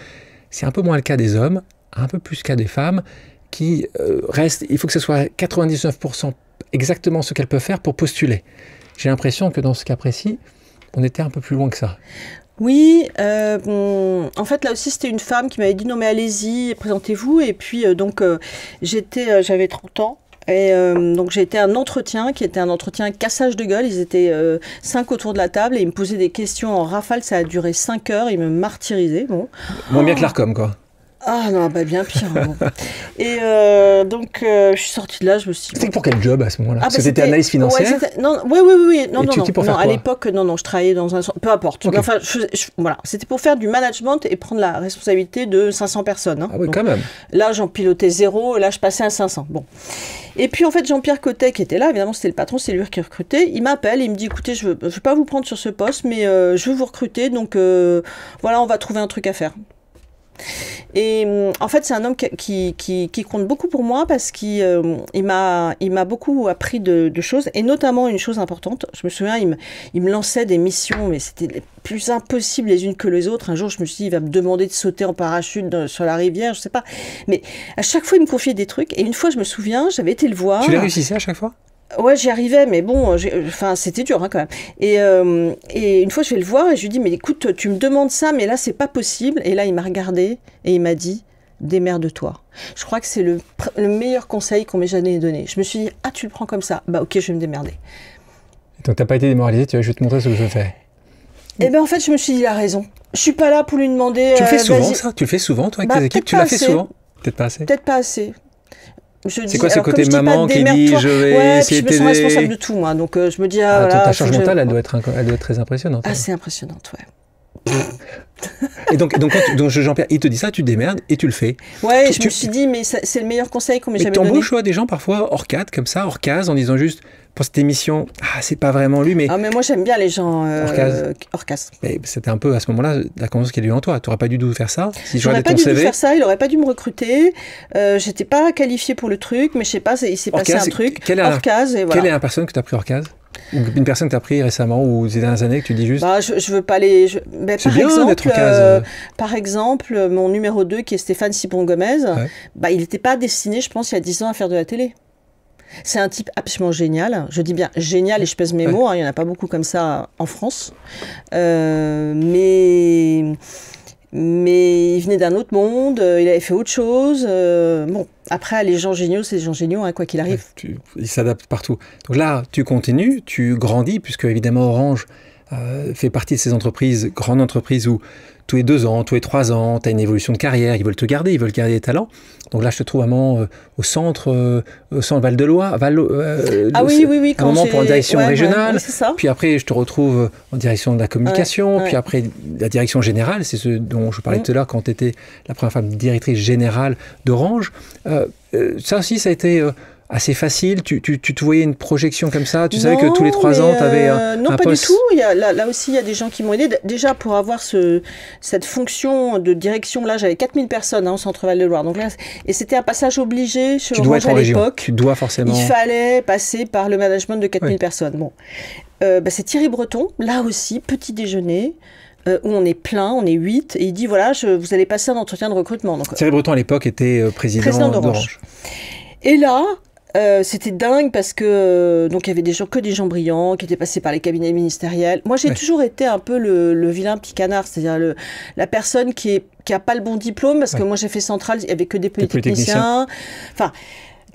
c'est un peu moins le cas des hommes, un peu plus le cas des femmes, qui restent, il faut que ce soit 99% exactement ce qu'elles peuvent faire pour postuler. J'ai l'impression que dans ce cas précis, on était un peu plus loin que ça. Oui, en fait là aussi c'était une femme qui m'avait dit non mais allez-y, présentez-vous, et puis j'avais 30 ans. Et donc j'ai été à un entretien qui était un entretien cassage de gueule. Ils étaient 5 autour de la table et ils me posaient des questions en rafale. Ça a duré 5 heures, ils me martyrisaient. Moins bien que l'Arcom, quoi. Ah non, bah bien pire. Bon. Et donc, je suis sortie de là, je me suis dit... C'était pour quel job à ce moment-là? Parce que c'était c'était analyse financière? Ouais, non, oui. Non, non. À l'époque, non, je travaillais dans un... Peu importe. Okay. Enfin, voilà. C'était pour faire du management et prendre la responsabilité de 500 personnes. Hein. Ah oui, donc, quand même. là, j'en pilotais 0, et là, je passais à 500. Bon. Et puis, en fait, Jean-Pierre Cotet, qui était là, évidemment, c'était le patron, c'est lui qui recrutait, il m'appelle, il me dit, écoutez, je veux pas vous prendre sur ce poste, mais je veux vous recruter, donc voilà, on va trouver un truc à faire. Et en fait, c'est un homme qui compte beaucoup pour moi parce qu'il m'a beaucoup appris de choses, et notamment une chose importante. Je me souviens, il me lançait des missions, mais c'était les plus impossibles les unes que les autres. Un jour, je me suis dit, il va me demander de sauter en parachute sur la rivière, je sais pas. Mais à chaque fois, il me confiait des trucs. Et une fois, je me souviens, j'avais été le voir. Tu les réussissais à chaque fois? Ouais, j'y arrivais, mais bon, c'était dur hein, quand même. Et une fois, je vais le voir et je lui dis, mais écoute, tu me demandes ça, mais là, c'est pas possible. Et là, il m'a regardé et il m'a dit, démerde-toi. Je crois que c'est le meilleur conseil qu'on m'ait jamais donné. Je me suis dit, ah, tu le prends comme ça? Bah, ok, je vais me démerder. Donc, t'as pas été démoralisé, tu vois, je vais te montrer ce que je fais. Et ben en fait, je me suis dit, il a raison. Je suis pas là pour lui demander. Tu le fais souvent, ça? Tu le fais souvent, toi, avec tes équipes? Tu l'as fait souvent? Peut-être pas assez. Peut-être pas assez. C'est quoi ce côté maman qui dit je vais essayer de t'aider? Je me sens responsable de tout, moi. Donc je me dis, ah, voilà, ta charge mentale, elle doit être très impressionnante. Ah, c'est impressionnante, ouais. Et donc Jean-Pierre, il te dit ça, tu te démerdes et tu le fais. Ouais, je me suis dit, mais c'est le meilleur conseil qu'on m'ait jamais donné. Mais t'embauches des gens parfois hors cadre, comme ça, hors case, en disant juste, pour cette émission, c'est pas vraiment lui, mais... Ah, mais moi, j'aime bien les gens hors case. Mais c'était un peu, à ce moment-là, la confiance qu'il y a eu en toi. Tu n'aurais pas dû faire ça si j'aurais pas dû faire ça, il n'aurait pas dû me recruter. J'étais pas qualifiée pour le truc, mais je sais pas, il s'est passé un truc hors case. Et voilà. Quelle est la personne que tu as pris hors case? Une personne que tu as pris récemment ou ces dernières années que tu dis juste... Bah, je veux pas les... C'est bien d'être hors case. Par exemple, mon numéro 2, qui est Stéphane Sipon-Gomez, il n'était pas destiné, je pense, il y a 10 ans à faire de la télé. C'est un type absolument génial. Je dis bien génial et je pèse mes mots. Hein, il n'y en a pas beaucoup comme ça en France. Mais il venait d'un autre monde. Il avait fait autre chose. Bon, après, les gens géniaux, c'est des gens géniaux, hein, quoi qu'il arrive. Ils s'adaptent partout. Donc là, tu continues, tu grandis, puisque évidemment Orange fait partie de ces entreprises, grandes entreprises où tous les 2 ans, tous les 3 ans, tu as une évolution de carrière, ils veulent te garder, ils veulent garder des talents. Donc là, je te trouve vraiment au centre Val-de-Loire. Oui. Un moment pour une direction régionale. Oui, c'est ça. Puis après, je te retrouve en direction de la communication. Puis après, la direction générale, c'est ce dont je parlais tout à l'heure quand tu étais la première femme directrice générale d'Orange. Ça aussi, ça a été... assez facile, tu te voyais une projection comme ça, tu savais que tous les 3 ans, tu avais un non, pas poste... du tout. Là aussi, il y a des gens qui m'ont aidé. Déjà, pour avoir cette fonction de direction, là, j'avais 4000 personnes au centre Val-de-Loire. Donc là, et c'était un passage obligé chez Orange à l'époque. Tu dois forcément... Il fallait passer par le management de 4000 personnes. Bon. C'est Thierry Breton, là aussi, petit déjeuner, où on est plein, on est 8, et il dit, voilà, vous allez passer un entretien de recrutement. Donc, Thierry Breton, à l'époque, était président d'Orange. Et là... c'était dingue parce que donc il y avait que des gens brillants qui étaient passés par les cabinets ministériels. Moi, j'ai toujours été un peu le vilain petit canard, c'est-à-dire la personne qui a pas le bon diplôme parce que moi j'ai fait Centrale, il y avait que des polytechniciens. Enfin,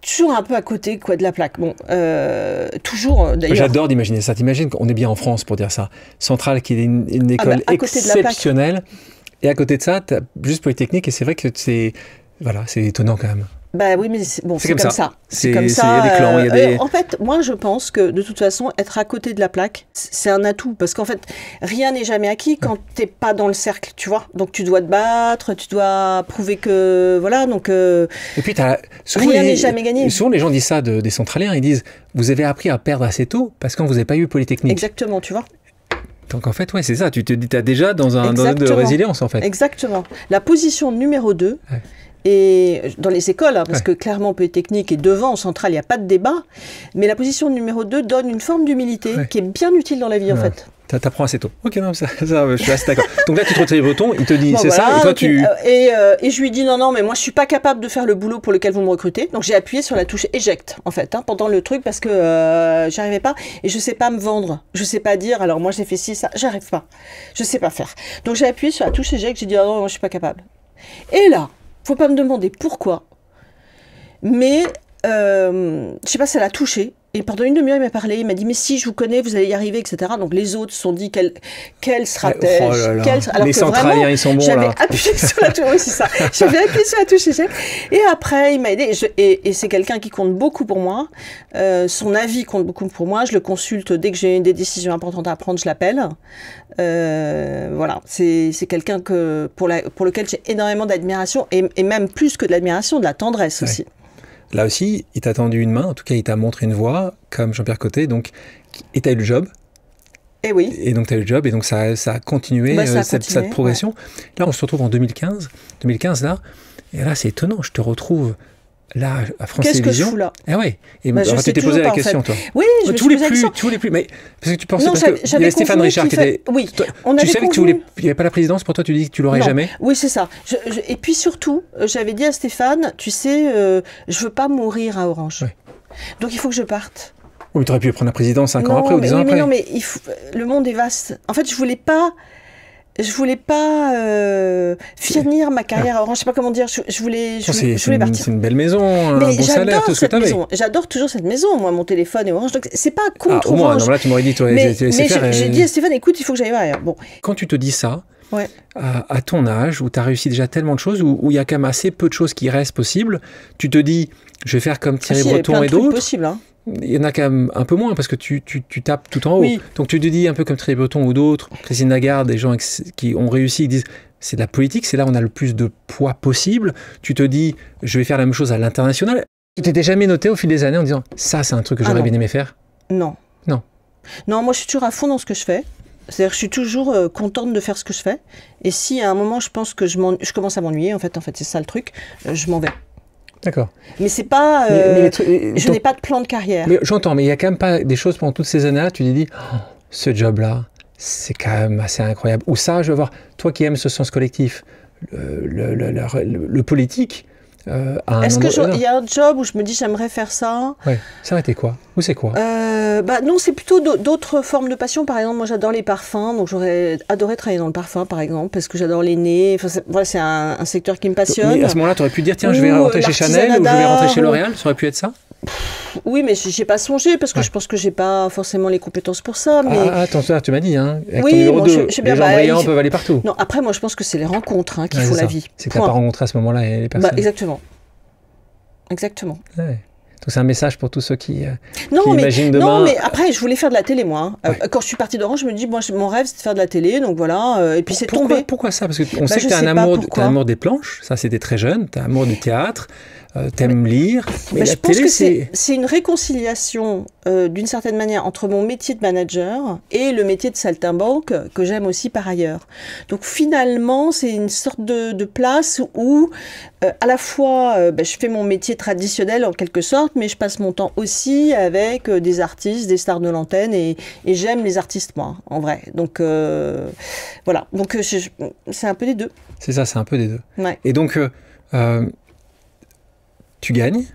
toujours un peu à côté de la plaque. Bon, toujours d'ailleurs. J'adore d'imaginer ça. T'imagines qu'on est bien en France pour dire ça. Centrale qui est une école exceptionnelle et à côté de ça, t'as juste Polytechnique et c'est vrai que c'est étonnant quand même. Bah oui, mais c'est comme ça. C'est comme ça. Il y a des clans, il y a des... En fait, moi, je pense que de toute façon, être à côté de la plaque, c'est un atout. Parce qu'en fait, rien n'est jamais acquis quand t'es pas dans le cercle, tu vois. Donc, tu dois te battre, tu dois prouver que... Voilà, donc... Et puis, rien n'est jamais gagné. Souvent, les gens disent ça des centraliens. Ils disent, vous avez appris à perdre assez tôt parce que vous n'avez pas eu Polytechnique. Exactement, tu vois. Donc, en fait, c'est ça. Tu te dis, t'as déjà dans un de résilience, en fait. Exactement. La position numéro 2... Ouais. Et dans les écoles, parce que clairement Polytechnique est devant, Centrale, il n'y a pas de débat, mais la position numéro 2 donne une forme d'humilité qui est bien utile dans la vie en fait. T'apprends assez tôt. Ok, non, ça, je suis assez d'accord. Donc là, tu te retrouves Breton, il te dit, c'est ça, et toi tu... Et je lui dis, non, mais moi je suis pas capable de faire le boulot pour lequel vous me recrutez, donc j'ai appuyé sur la touche éjecte, en fait, pendant le truc, parce que j'y arrivais pas, et je sais pas me vendre, je sais pas dire, alors moi j'ai fait ci, ça, j'arrive pas, je sais pas faire. Donc j'ai appuyé sur la touche éjecte, j'ai dit, non, moi je suis pas capable. Et là, faut pas me demander pourquoi, mais je sais pas, ça l'a touché. Et pendant une demi-heure, il m'a parlé. Il m'a dit, mais si, je vous connais, vous allez y arriver, etc. Donc les autres se sont dit, quel stratège. Oh là là. Alors les que centraliens, vraiment, ils sont bons, j'avais là. appuyé sur la touche. Oui, c'est ça. J'avais appuyé sur la touche. Et après, il m'a aidé. Et c'est quelqu'un qui compte beaucoup pour moi. Son avis compte beaucoup pour moi. Je le consulte dès que j'ai des décisions importantes à prendre, je l'appelle. Voilà. C'est quelqu'un pour lequel j'ai énormément d'admiration et même plus que de l'admiration, de la tendresse aussi. Là aussi, il t'a tendu une main, en tout cas, il t'a montré une voie, comme Jean-Pierre Cottet, donc, et tu as eu le job. Et oui. Et donc, tu as eu le job, et donc ça a continué, cette progression. Ouais. Là, on se retrouve en 2015, là, et là, c'est étonnant, je te retrouve là, à France Télévisions. Qu'est-ce que je fous là? Ah ouais. Et tu t'es posé la question, toi. Oui, je me suis posé la question. Tous les plus. Mais parce que tu pensais, parce qu'il y avait Stéphane Richard qui était. Oui. Tu savais qu'il n'y avait pas la présidence, pour toi, tu dis que tu l'aurais jamais. Oui, c'est ça. Et puis surtout, j'avais dit à Stéphane, tu sais, je veux pas mourir à Orange. Ouais. Donc il faut que je parte. Oui, mais tu aurais pu prendre la présidence 5 ans après ou 10 ans après. Mais non, mais le monde est vaste. En fait, je voulais pas finir ma carrière à Orange. Je sais pas comment dire. Je voulais partir. C'est une belle maison, un bon salaire, tout ce que tu avais. J'adore toujours cette maison. Moi, mon téléphone est Orange. Donc, c'est pas contre au moins, Orange. Non, là, tu m'aurais dit, toi, mais j'ai dit à Stéphane, écoute, il faut que j'aille voir. Bon. Quand tu te dis ça, ouais. à ton âge, où tu as réussi déjà tellement de choses, où il y a quand même assez peu de choses qui restent possibles, tu te dis, je vais faire comme Thierry Breton et d'autres. Possible, hein. Il y en a quand même un peu moins parce que tu tapes tout en haut. Oui. Donc tu te dis un peu comme Thierry Breton ou d'autres, Christine Lagarde, des gens qui ont réussi, ils disent c'est de la politique, c'est là où on a le plus de poids possible. Tu te dis je vais faire la même chose à l'international. Tu t'étais jamais noté au fil des années en disant ça c'est un truc que j'aurais bien aimé faire? Non. Non, moi je suis toujours à fond dans ce que je fais. C'est-à-dire que je suis toujours contente de faire ce que je fais. Et si à un moment je pense que je commence à m'ennuyer, en fait c'est ça le truc, je m'en vais. D'accord. Mais c'est pas. Je n'ai pas de plan de carrière. Mais j'entends, mais il y a quand même pas des choses pendant toutes ces années-là, tu te dis, ce job-là, c'est quand même assez incroyable. Ou ça, je veux voir, toi qui aimes ce sens collectif, le politique. Est-ce qu'il y a un job où je me dis j'aimerais faire ça? Oui, ça aurait été quoi? Ou c'est quoi? Non, c'est plutôt d'autres formes de passion. Par exemple, moi j'adore les parfums, donc j'aurais adoré travailler dans le parfum par exemple, parce que j'adore les nez. Enfin, c'est un secteur qui me passionne. Mais à ce moment-là, tu aurais pu dire tiens, je vais rentrer chez Chanel ou je vais rentrer chez L'Oréal, ça aurait pu être ça? Oui, mais j'ai pas songé parce que je pense que j'ai pas forcément les compétences pour ça. Mais... attends, tu m'as dit, hein, avec oui, ton numéro 2, les gens brillants peuvent aller partout. Non, après, moi je pense que c'est les rencontres qui font la vie. C'est que tu n'as pas rencontré à ce moment-là les personnes. Exactement. Ouais. Donc c'est un message pour tous ceux qui imaginent demain. Non, mais après, je voulais faire de la télé, moi. Quand je suis partie d'Orange, je me dis, mon rêve, c'est de faire de la télé, donc voilà. Et puis c'est tombé. Pourquoi ça? Parce qu'on sait que tu as un amour des planches, ça c'était très jeune, tu as un amour du théâtre, t'aimes lire. Mais je pense que c'est une réconciliation, d'une certaine manière, entre mon métier de manager et le métier de saltimbanque, que j'aime aussi par ailleurs. Donc finalement, c'est une sorte de place où, à la fois, je fais mon métier traditionnel en quelque sorte, mais je passe mon temps aussi avec des artistes, des stars de l'antenne, et j'aime les artistes, moi, en vrai. Donc voilà, donc c'est un peu des deux. C'est ça, c'est un peu des deux. Ouais. Et donc, tu gagnes.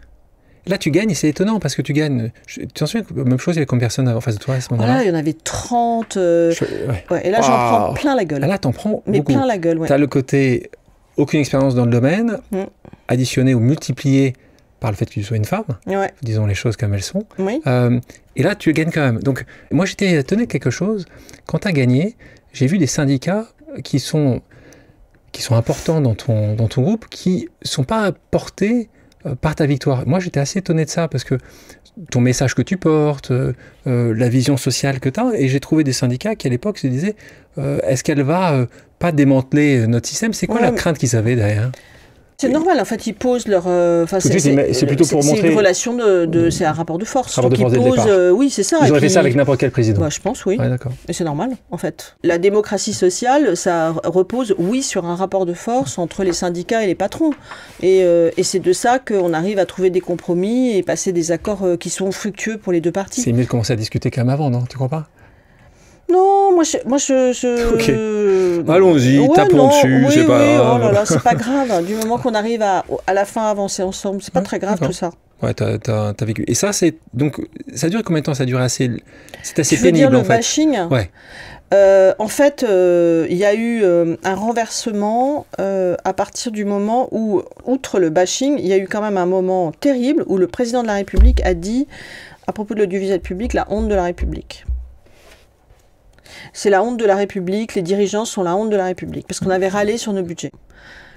Là, tu gagnes et c'est étonnant parce que tu gagnes. Tu t'en souviens, même chose, il y avait combien de personnes en face de toi à ce moment-là? Voilà, il y en avait 30. Et là, j'en prends plein la gueule. Là, t'en prends mais beaucoup. Plein la gueule, ouais. T'as le côté aucune expérience dans le domaine, additionné ou multiplié par le fait que tu sois une femme. Ouais. Disons les choses comme elles sont. Oui. Et là, tu gagnes quand même. Donc, moi, j'étais étonné de quelque chose. Quand tu as gagné, j'ai vu des syndicats qui sont importants dans ton groupe, qui ne sont pas portés par ta victoire. Moi, j'étais assez étonné de ça, parce que ton message que tu portes, la vision sociale que tu as, et j'ai trouvé des syndicats qui, à l'époque, se disaient est-ce qu'elle va pas démanteler notre système? C'est quoi la crainte qu'ils avaient derrière? C'est normal, en fait, ils posent leur... c'est plutôt pour montrer... C'est une relation c'est un rapport de force. Rapport de force dès le départ. Oui, c'est ça. Ils auraient fait ça avec n'importe quel président. Je pense, oui. Ouais, d'accord. Et c'est normal, en fait. La démocratie sociale, ça repose, oui, sur un rapport de force entre les syndicats et les patrons. Et c'est de ça qu'on arrive à trouver des compromis et passer des accords qui sont fructueux pour les deux parties. C'est mieux de commencer à discuter quand même avant, non? Tu crois pas? Non, moi Ok. Allons-y, tapons dessus, c'est pas grave. Oh là là, c'est pas grave. Du moment qu'on arrive à la fin à avancer ensemble, c'est pas très grave tout ça. Ouais, t'as vécu. Et ça, c'est donc ça dure combien de temps? Ça dure assez. C'est assez pénible. Tu veux dire le bashing? Ouais. En fait, il y a eu un renversement à partir du moment où, outre le bashing, il y a eu quand même un moment terrible où le président de la République a dit à propos de l'audiovisuel public, la honte de la République. C'est la honte de la République, les dirigeants sont la honte de la République, parce qu'on avait râlé sur nos budgets.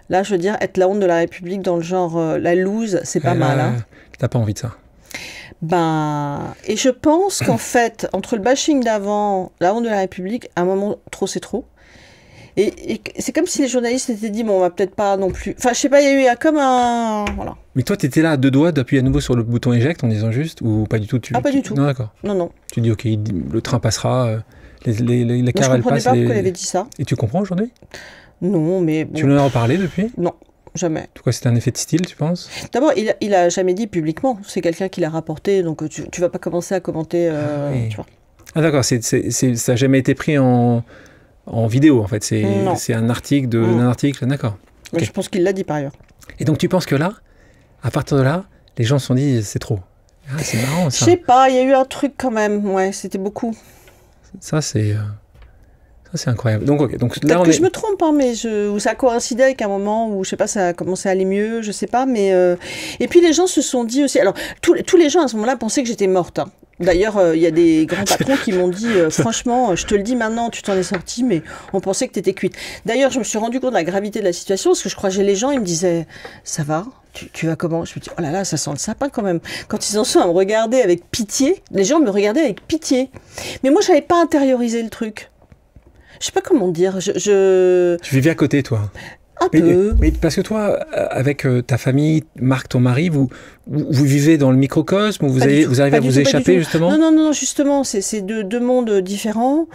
Là, je veux dire, être la honte de la République dans le genre la loose, c'est pas mal. Hein. T'as pas envie de ça. Et je pense qu'en fait, entre le bashing d'avant, la honte de la République, à un moment, trop c'est trop. Et c'est comme si les journalistes s'étaient dit, bon, on va peut-être pas non plus... Enfin, je sais pas, il y a eu comme un... Voilà. Mais toi, t'étais là à 2 doigts d'appuyer à nouveau sur le bouton éjecte en disant juste, ou pas du tout pas du tout. Non, d'accord. Non. Tu dis, ok, le train passera, les cars, elles passent... Je comprenais pas pourquoi il avait dit ça. Et tu comprends aujourd'hui? Non, mais... Bon. Tu en as reparlé depuis? Non, jamais. En tout cas, c'était un effet de style, tu penses? D'abord, il a jamais dit publiquement. C'est quelqu'un qui l'a rapporté, donc tu vas pas commencer à commenter, oui. tu vois. Ah d'accord, ça n'a jamais été pris en vidéo, en fait. C'est un article d'un article, d'accord. Mais Okay. je pense qu'il l'a dit par ailleurs. Et donc tu penses que là, à partir de là, les gens se sont dit, c'est trop. Ah, c'est marrant, ça. Je sais pas, il y a eu un truc quand même. Ouais, c'était beaucoup. Ça, c'est incroyable. Donc, okay. Donc peut-être que je me trompe, hein, mais ça a coïncidé avec un moment où, je sais pas, ça a commencé à aller mieux, je sais pas, mais... Et puis les gens se sont dit aussi... Alors, tous les gens à ce moment-là pensaient que j'étais morte, hein. D'ailleurs, il y a des grands patrons qui m'ont dit, franchement, je te le dis maintenant, tu t'en es sortie, mais on pensait que tu étais cuite. D'ailleurs, je me suis rendu compte de la gravité de la situation, parce que je croisais les gens, ils me disaient, ça va, tu vas comment? Je me dis, oh là là, ça sent le sapin quand même. Quand ils en sont à me regarder avec pitié, les gens me regardaient avec pitié. Mais moi, je n'avais pas intériorisé le truc. Je sais pas comment dire. Tu vivais à côté, toi? Un peu. Mais parce que toi, avec ta famille, Marc, ton mari, vous vivez dans le microcosme, vous arrivez à vous échapper, justement? Non, justement, c'est deux mondes différents.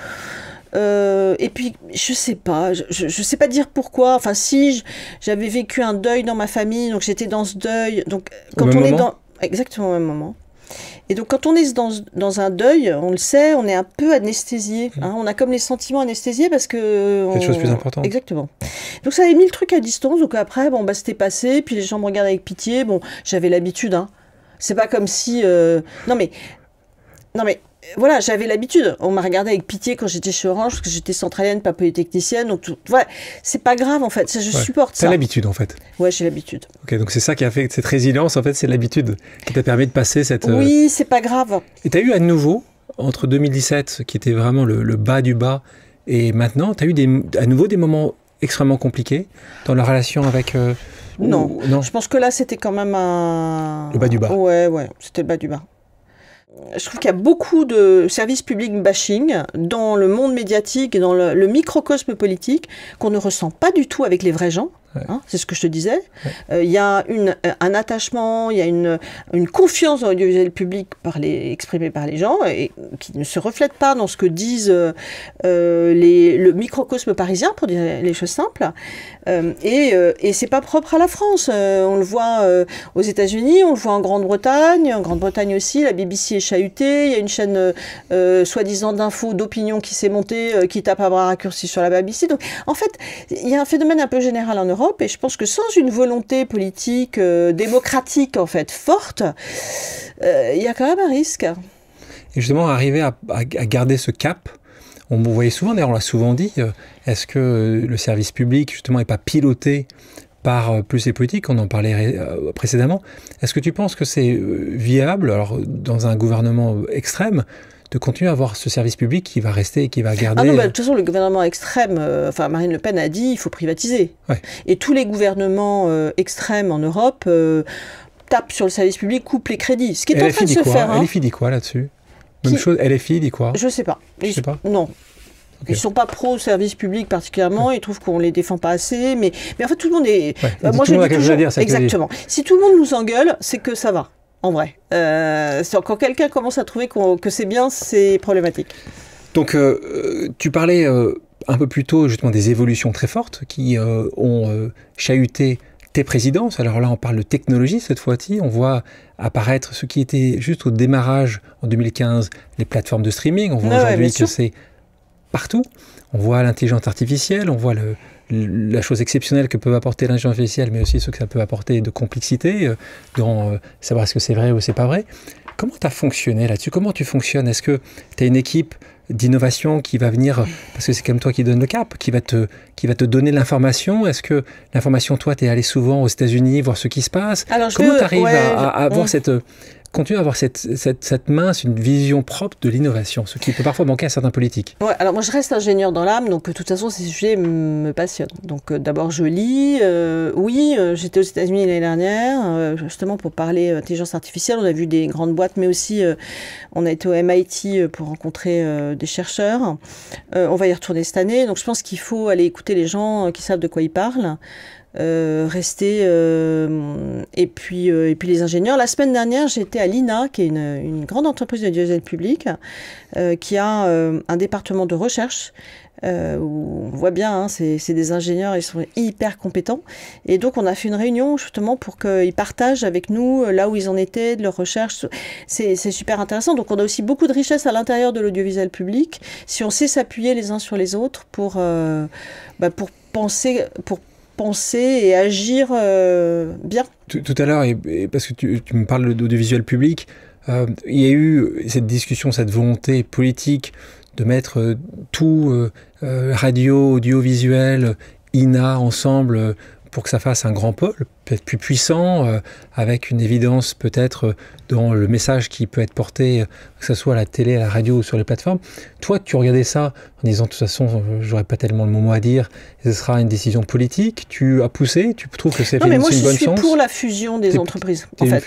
Et puis, je sais pas dire pourquoi. Enfin, si j'avais vécu un deuil dans ma famille, donc j'étais dans ce deuil. Donc, quand on est dans exactement au même moment. Et donc, quand on est dans un deuil, on le sait, on est un peu anesthésié. Hein, on a comme les sentiments anesthésiés parce que... C'est une chose plus importante. Exactement. Donc, ça avait mis le truc à distance. Donc, après, c'était passé. Puis, les gens me regardaient avec pitié. Bon, j'avais l'habitude. Hein. C'est pas comme si... Non, mais... Voilà, j'avais l'habitude. On m'a regardé avec pitié quand j'étais chez Orange, parce que j'étais centralienne, pas polytechnicienne. Donc, voilà, c'est pas grave, en fait. Je supporte ça. T'as l'habitude, en fait. Ouais, j'ai l'habitude. Ok, donc c'est ça qui a fait cette résilience, en fait, c'est l'habitude qui t'a permis de passer cette... Oui, c'est pas grave. Et t'as eu à nouveau, entre 2017, qui était vraiment le bas du bas, et maintenant, t'as eu à nouveau des moments extrêmement compliqués dans la relation avec... Non, je pense que là, c'était quand même le bas du bas. Ouais, c'était le bas du bas. Je trouve qu'il y a beaucoup de services publics bashing dans le monde médiatique et dans le microcosme politique qu'on ne ressent pas du tout avec les vrais gens. Ouais. Hein, c'est ce que je te disais. Il y a un attachement, il y a une confiance dans l'audiovisuel public exprimée par les gens et qui ne se reflète pas dans ce que disent le microcosme parisien, pour dire les choses simples. Et c'est pas propre à la France. On le voit aux États-Unis, on le voit en Grande-Bretagne. En Grande-Bretagne aussi, la BBC est chahutée. Il y a une chaîne soi-disant d'infos, d'opinion qui s'est montée, qui tape à bras raccourcis sur la BBC. Donc, en fait, il y a un phénomène un peu général en Europe. Et je pense que sans une volonté politique, démocratique, en fait, forte, il y a quand même un risque. Et justement, arriver à garder ce cap, on vous voyait souvent, d'ailleurs on l'a souvent dit, est-ce que le service public, justement, n'est pas piloté par plus les politiques? On en parlait précédemment. Est-ce que tu penses que c'est viable, alors dans un gouvernement extrême, de continuer à avoir ce service public qui va rester et qui va garder... Ah non, de toute façon, le gouvernement extrême, Marine Le Pen a dit, il faut privatiser. Ouais. Et tous les gouvernements extrêmes en Europe tapent sur le service public, coupent les crédits. Ce qui est en train de se faire. LFI dit quoi là-dessus? Même chose, LFI dit quoi? Je sais pas. Non. Okay. Ils sont pas pro-service public particulièrement, ils trouvent qu'on les défend pas assez, mais en fait tout le monde est... Ouais, moi je dis toujours... Dire, exactement. Si tout le monde nous engueule, c'est que ça va. En vrai. Quand quelqu'un commence à trouver que c'est bien, c'est problématique. Donc, tu parlais un peu plus tôt justement des évolutions très fortes qui ont chahuté tes présidences. Alors là, on parle de technologie cette fois-ci. On voit apparaître ce qui était juste au démarrage en 2015, les plateformes de streaming. On voit aujourd'hui que c'est partout. On voit l'intelligence artificielle, on voit la chose exceptionnelle que peut apporter l'intelligence artificielle, mais aussi ce que ça peut apporter de complexité, dans savoir est-ce que c'est vrai ou c'est pas vrai. Comment tu as fonctionné là-dessus? Comment tu fonctionnes? Est-ce que tu as une équipe d'innovation qui va venir, parce que c'est quand même toi qui donne le cap, qui va te donner l'information? Est-ce que l'information, toi, tu es allé souvent aux États-Unis voir ce qui se passe? Comment tu arrives à avoir cette... continues à avoir cette mince, une vision propre de l'innovation, ce qui peut parfois manquer à certains politiques. Ouais, alors moi je reste ingénieur dans l'âme, donc de toute façon ces sujets me passionnent. Donc d'abord je lis, j'étais aux États-Unis l'année dernière, justement pour parler intelligence artificielle, on a vu des grandes boîtes, mais aussi on a été au MIT pour rencontrer des chercheurs. On va y retourner cette année, donc je pense qu'il faut aller écouter les gens qui savent de quoi ils parlent. Et puis les ingénieurs. La semaine dernière, j'étais à l'INA, qui est une grande entreprise de l'audiovisuel public, qui a un département de recherche où on voit bien, c'est des ingénieurs, ils sont hyper compétents. Et donc, on a fait une réunion justement pour qu'ils partagent avec nous là où ils en étaient, de leur recherche. C'est super intéressant. Donc, on a aussi beaucoup de richesse à l'intérieur de l'audiovisuel public, si on sait s'appuyer les uns sur les autres pour penser et agir bien. Tout à l'heure, et parce que tu me parles d'audiovisuel public, il y a eu cette discussion, cette volonté politique de mettre tout radio, audiovisuel, INA ensemble pour que ça fasse un grand pôle, peut-être plus puissant, avec une évidence peut-être dans le message qui peut être porté, que ce soit à la télé, à la radio ou sur les plateformes. Toi, tu regardais ça en disant, de toute façon, j'aurais pas tellement le mot à dire, ce sera une décision politique. Tu as poussé, tu trouves que c'est une bonne chose? Moi, je suis pour la fusion des entreprises. En fait.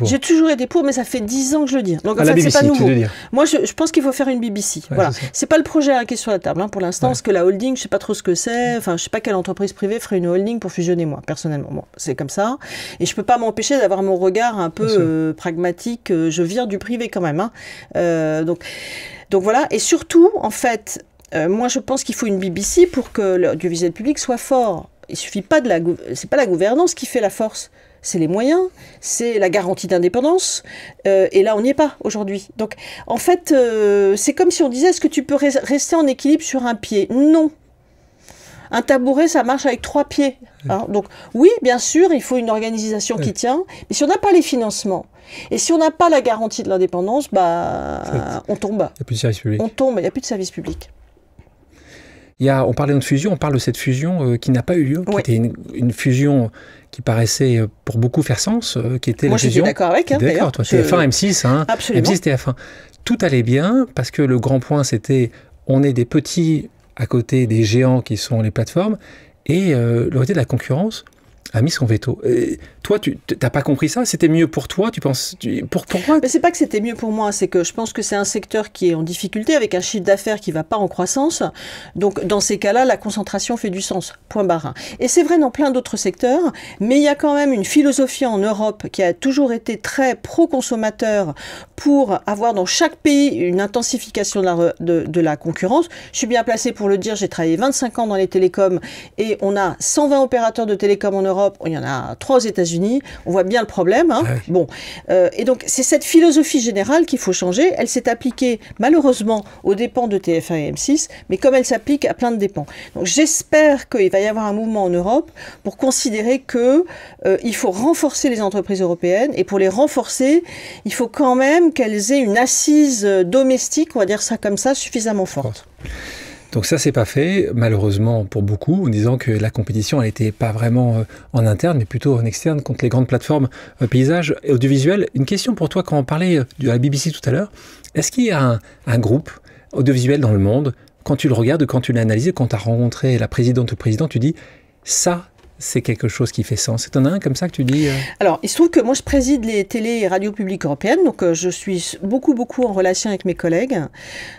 J'ai toujours été pour, mais ça fait 10 ans que je le dis. Donc, en fait, c'est pas nouveau. Moi, je pense qu'il faut faire une BBC. Ouais, voilà. C'est pas le projet qui est sur la table, pour l'instant, parce que la holding, je sais pas trop ce que c'est. Enfin, je sais pas quelle entreprise privée ferait une holding pour fusionner moi, personnellement. Bon, c'est comme ça. Et je peux pas m'empêcher d'avoir mon regard un peu pragmatique. Je viens du privé quand même. Donc voilà. Et surtout, en fait, moi, je pense qu'il faut une BBC pour que l'audiovisuel public soit fort. Il suffit pas c'est pas la gouvernance qui fait la force. C'est les moyens, c'est la garantie d'indépendance. Et là, on n'y est pas aujourd'hui. Donc, en fait, c'est comme si on disait, est-ce que tu peux rester en équilibre sur un pied? Non. Un tabouret, ça marche avec 3 pieds. Donc, oui, bien sûr, il faut une organisation qui tient. Mais si on n'a pas les financements, et si on n'a pas la garantie de l'indépendance, on tombe. Il n'y a plus de service public. On tombe, il n'y a plus de service public. On parlait de fusion, on parle de cette fusion qui n'a pas eu lieu, qui était une fusion qui paraissait pour beaucoup faire sens, qui était la fusion. Moi, j'étais d'accord avec. D'accord, toi, TF1, M6, Absolument. M6, TF1. Tout allait bien, parce que le grand point, c'était, on est des petits à côté des géants qui sont les plateformes, et l'autorité de la concurrence a mis son veto. Toi, tu n'as pas compris ça? C'était mieux pour toi? Tu penses pourquoi? Mais c'est pas que c'était mieux pour moi, c'est que je pense que c'est un secteur qui est en difficulté, avec un chiffre d'affaires qui va pas en croissance. Donc, dans ces cas-là, la concentration fait du sens. Point barre. Et c'est vrai dans plein d'autres secteurs, mais il y a quand même une philosophie en Europe qui a toujours été très pro-consommateur pour avoir dans chaque pays une intensification de la concurrence. Je suis bien placée pour le dire, j'ai travaillé 25 ans dans les télécoms et on a 120 opérateurs de télécoms en Europe, il y en a 3 aux États-Unis, on voit bien le problème. Ah oui. Bon, et donc c'est cette philosophie générale qu'il faut changer. Elle s'est appliquée malheureusement aux dépens de TF1 et M6, mais comme elle s'applique à plein de dépens. Donc j'espère qu'il va y avoir un mouvement en Europe pour considérer qu'il faut renforcer les entreprises européennes, et pour les renforcer, il faut quand même qu'elles aient une assise domestique, on va dire ça comme ça, suffisamment forte. Donc ça, c'est pas fait, malheureusement pour beaucoup, en disant que la compétition, elle n'était pas vraiment en interne, mais plutôt en externe contre les grandes plateformes paysages et audiovisuels. Une question pour toi, quand on parlait de la BBC tout à l'heure, est-ce qu'il y a un groupe audiovisuel dans le monde, quand tu le regardes, quand tu l'analyses, quand tu as rencontré la présidente ou le président, tu dis, ça, c'est quelque chose qui fait sens. T'en as un comme ça que tu dis Alors, il se trouve que moi, je préside les télé et radios publiques européennes, donc je suis beaucoup en relation avec mes collègues.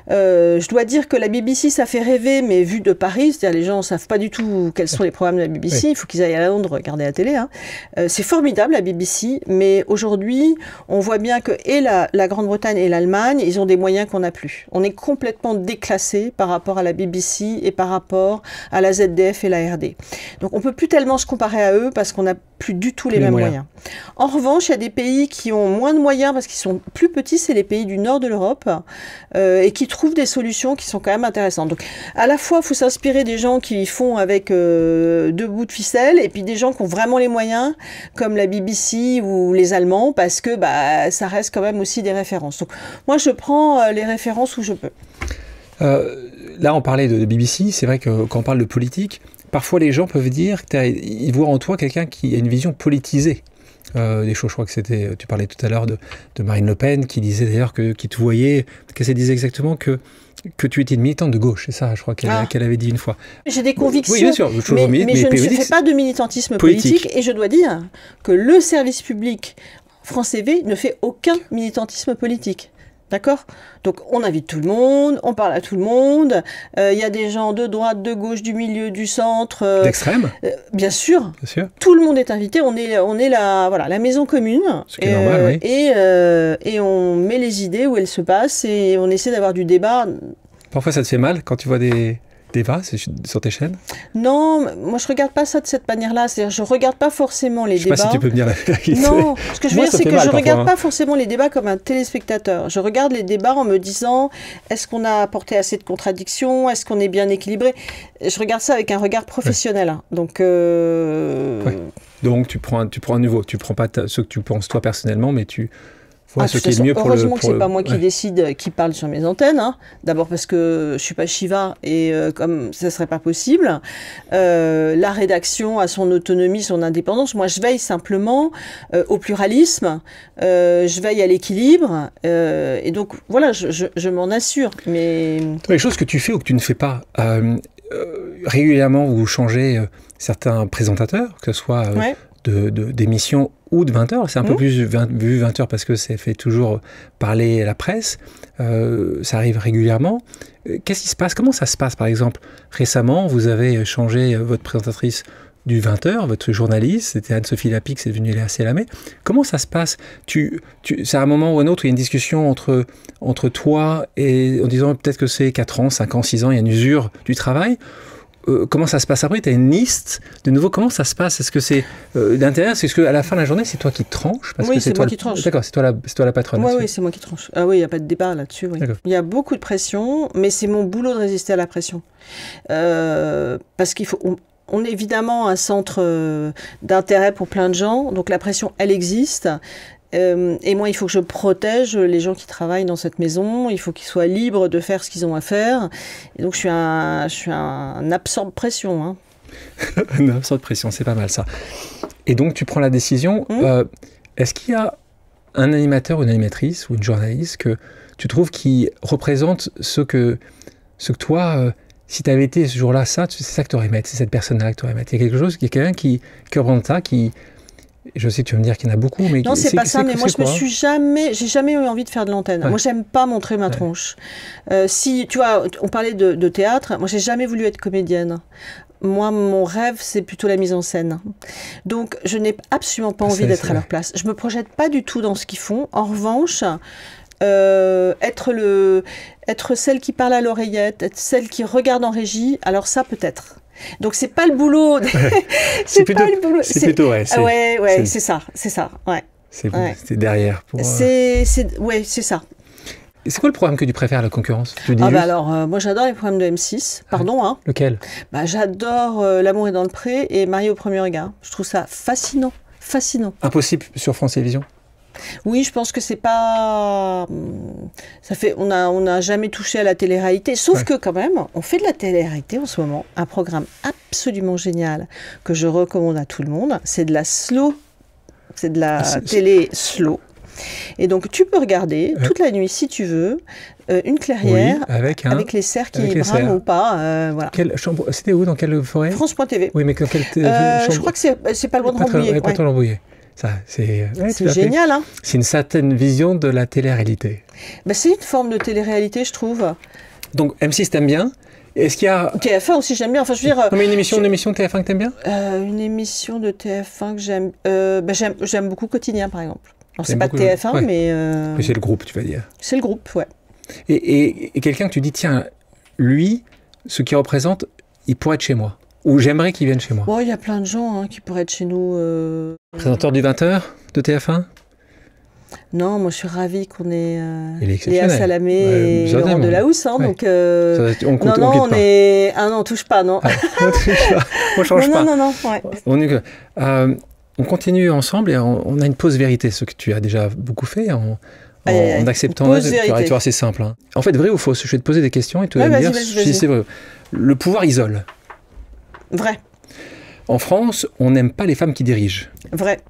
Je dois dire que la BBC, ça fait rêver, mais vu de Paris, c'est-à-dire les gens ne savent pas du tout quels sont les programmes de la BBC, il faut qu'ils aillent à Londres regarder la télé. C'est formidable, la BBC, mais aujourd'hui, on voit bien que et la Grande-Bretagne et l'Allemagne, ils ont des moyens qu'on n'a plus. On est complètement déclassé par rapport à la BBC et par rapport à la ZDF et la RD. Donc, on peut plus tellement se comparer à eux parce qu'on n'a plus du tout les mêmes moyens. En revanche, il y a des pays qui ont moins de moyens parce qu'ils sont plus petits, c'est les pays du nord de l'Europe, et qui trouvent des solutions qui sont quand même intéressantes. Donc, à la fois, il faut s'inspirer des gens qui font avec 2 bouts de ficelle, et puis des gens qui ont vraiment les moyens, comme la BBC ou les Allemands, parce que ça reste quand même aussi des références. Donc, moi, je prends les références où je peux. Là, on parlait de BBC, c'est vrai que quand on parle de politique, parfois les gens peuvent dire qu'ils voient en toi quelqu'un qui a une vision politisée. des choses, je crois que c'était, tu parlais tout à l'heure de Marine Le Pen, qui disait d'ailleurs qui te voyait, qu'elle disait exactement que tu étais une militante de gauche, c'est ça, je crois qu'elle avait dit une fois. J'ai des convictions, oui, bien sûr, mais je ne fais pas de militantisme politique, et je dois dire que le service public France TV ne fait aucun militantisme politique. D'accord? Donc on invite tout le monde, on parle à tout le monde, y a des gens de droite, de gauche, du milieu, du centre. D'extrême bien sûr. Tout le monde est invité, on est la maison commune. Ce qui est normal, oui. Et on met les idées où elles se passent et on essaie d'avoir du débat. Parfois ça te fait mal quand tu vois des débats sur tes chaînes? Non, moi je regarde pas ça de cette manière-là. C'est-à-dire, je regarde pas forcément les débats. Je sais pas si tu peux me dire la vérité. Non, ce que je veux dire, c'est que je regarde pas forcément les débats comme un téléspectateur. Je regarde les débats en me disant, est-ce qu'on a apporté assez de contradictions? Est-ce qu'on est bien équilibré? Je regarde ça avec un regard professionnel. Ouais. Donc, Donc tu prends un nouveau. Tu prends pas ce que tu penses toi personnellement, mais tu... ce qui est mieux pour heureusement que c'est pas moi qui décide qui parle sur mes antennes. Hein. D'abord parce que je suis pas Shiva et comme ça serait pas possible. La rédaction a son autonomie, son indépendance. Moi, je veille simplement au pluralisme. Je veille à l'équilibre. Et donc voilà, je m'en assure. Mais les choses que tu fais ou que tu ne fais pas régulièrement, vous changez certains présentateurs, que ce soit d'émissions ou de 20 heures, c'est un peu plus vu 20 heures parce que ça fait toujours parler la presse, ça arrive régulièrement. Qu'est-ce qui se passe? Comment ça se passe? Par exemple, récemment, vous avez changé votre présentatrice du 20 heures, votre journaliste, c'était Anne-Sophie Lapix, c'est devenu Léa Salamé. Comment ça se passe? C'est à un moment ou un autre, il y a une discussion entre toi et en disant peut-être que c'est 4 ans, 5 ans, 6 ans, il y a une usure du travail. Comment ça se passe après? Tu as une liste de nouveau. Comment ça se passe? Est-ce que c'est l'intérieur? C'est qu'à la fin de la journée, c'est toi qui tranches? Parce que c'est moi qui tranche. D'accord, c'est toi la patronne. Oui, c'est moi qui tranche. Ah oui, il n'y a pas de débat là-dessus. Oui. Il y a beaucoup de pression, mais c'est mon boulot de résister à la pression. Parce qu'il faut... On est évidemment un centre d'intérêt pour plein de gens, donc la pression, elle existe. Et moi, il faut que je protège les gens qui travaillent dans cette maison. Il faut qu'ils soient libres de faire ce qu'ils ont à faire. Et donc, je suis un absorbe-pression. Hein. Un absorbe-pression, c'est pas mal ça. Et donc, tu prends la décision. Est-ce qu'il y a un animateur ou une animatrice ou une journaliste que tu trouves qui représente ce que toi... si tu avais été ce jour-là, c'est ça que tu aurais aimé, c'est cette personne-là que tu aurais aimé. Il y a quelque chose, il y a quelqu'un qui représente ça, qui... Je sais que tu vas me dire qu'il y en a beaucoup, mais... Non, c'est pas ça, mais moi, j'ai jamais eu envie de faire de l'antenne. Ouais. Moi, j'aime pas montrer ma tronche. Si, tu vois, on parlait de théâtre, moi, j'ai jamais voulu être comédienne. Moi, mon rêve, c'est plutôt la mise en scène. Donc, je n'ai absolument pas envie d'être à leur place. Je me projette pas du tout dans ce qu'ils font. En revanche... être celle qui parle à l'oreillette, être celle qui regarde en régie, alors ça peut-être. Donc c'est pas le boulot. C'est plutôt c'est ça. Ouais. C'est derrière. C'est ça. Et c'est quoi le programme que tu préfères à la concurrence? Moi j'adore les programmes de M6. Pardon. Hein. Lequel? J'adore L'amour est dans le pré et Marié au premier regard. Je trouve ça fascinant. Impossible sur France Télévisions? Oui, je pense que c'est pas... On n'a jamais touché à la télé-réalité, sauf que quand même, on fait de la télé-réalité en ce moment, un programme absolument génial que je recommande à tout le monde, c'est de la slow, c'est de la télé slow. Et donc tu peux regarder toute la nuit si tu veux une clairière avec les cerfs qui brament ou pas. Voilà. C'était où, dans quelle forêt? France.tv. Oui, mais dans quelle je crois que c'est pas loin de Rambouillet. Pas trop Rambouillet. C'est génial, hein. C'est une certaine vision de la télé-réalité. C'est une forme de télé-réalité, je trouve. Donc M6 t'aimes bien? Est-ce qu'il y a... TF1 aussi, j'aime bien. Enfin, je veux dire... Non, mais une émission de TF1 que t'aimes bien? Une émission de TF1 que j'aime... j'aime beaucoup Quotidien, par exemple. Alors, c'est pas de TF1, mais... Mais c'est le groupe, tu vas dire. C'est le groupe, ouais. Et quelqu'un que tu dis, tiens, lui, ce qu'il représente, il pourrait être chez moi. Ou j'aimerais qu'il vienne chez moi. Il y a plein de gens qui pourraient être chez nous. Présentateur du 20h de TF1? Non, moi je suis ravie qu'on ait Léa Salamé et Laurent Delahousse. Donc, on touche pas, non. On touche pas. On change pas. Non. Ouais. On continue ensemble et on a une pause vérité, ce que tu as déjà beaucoup fait en acceptant. Tu vois, c'est simple. Hein. En fait, vrai ou faux? Je vais te poser des questions et tu vas me dire si c'est vrai. Le pouvoir isole. Vrai. En France, on n'aime pas les femmes qui dirigent. Vrai.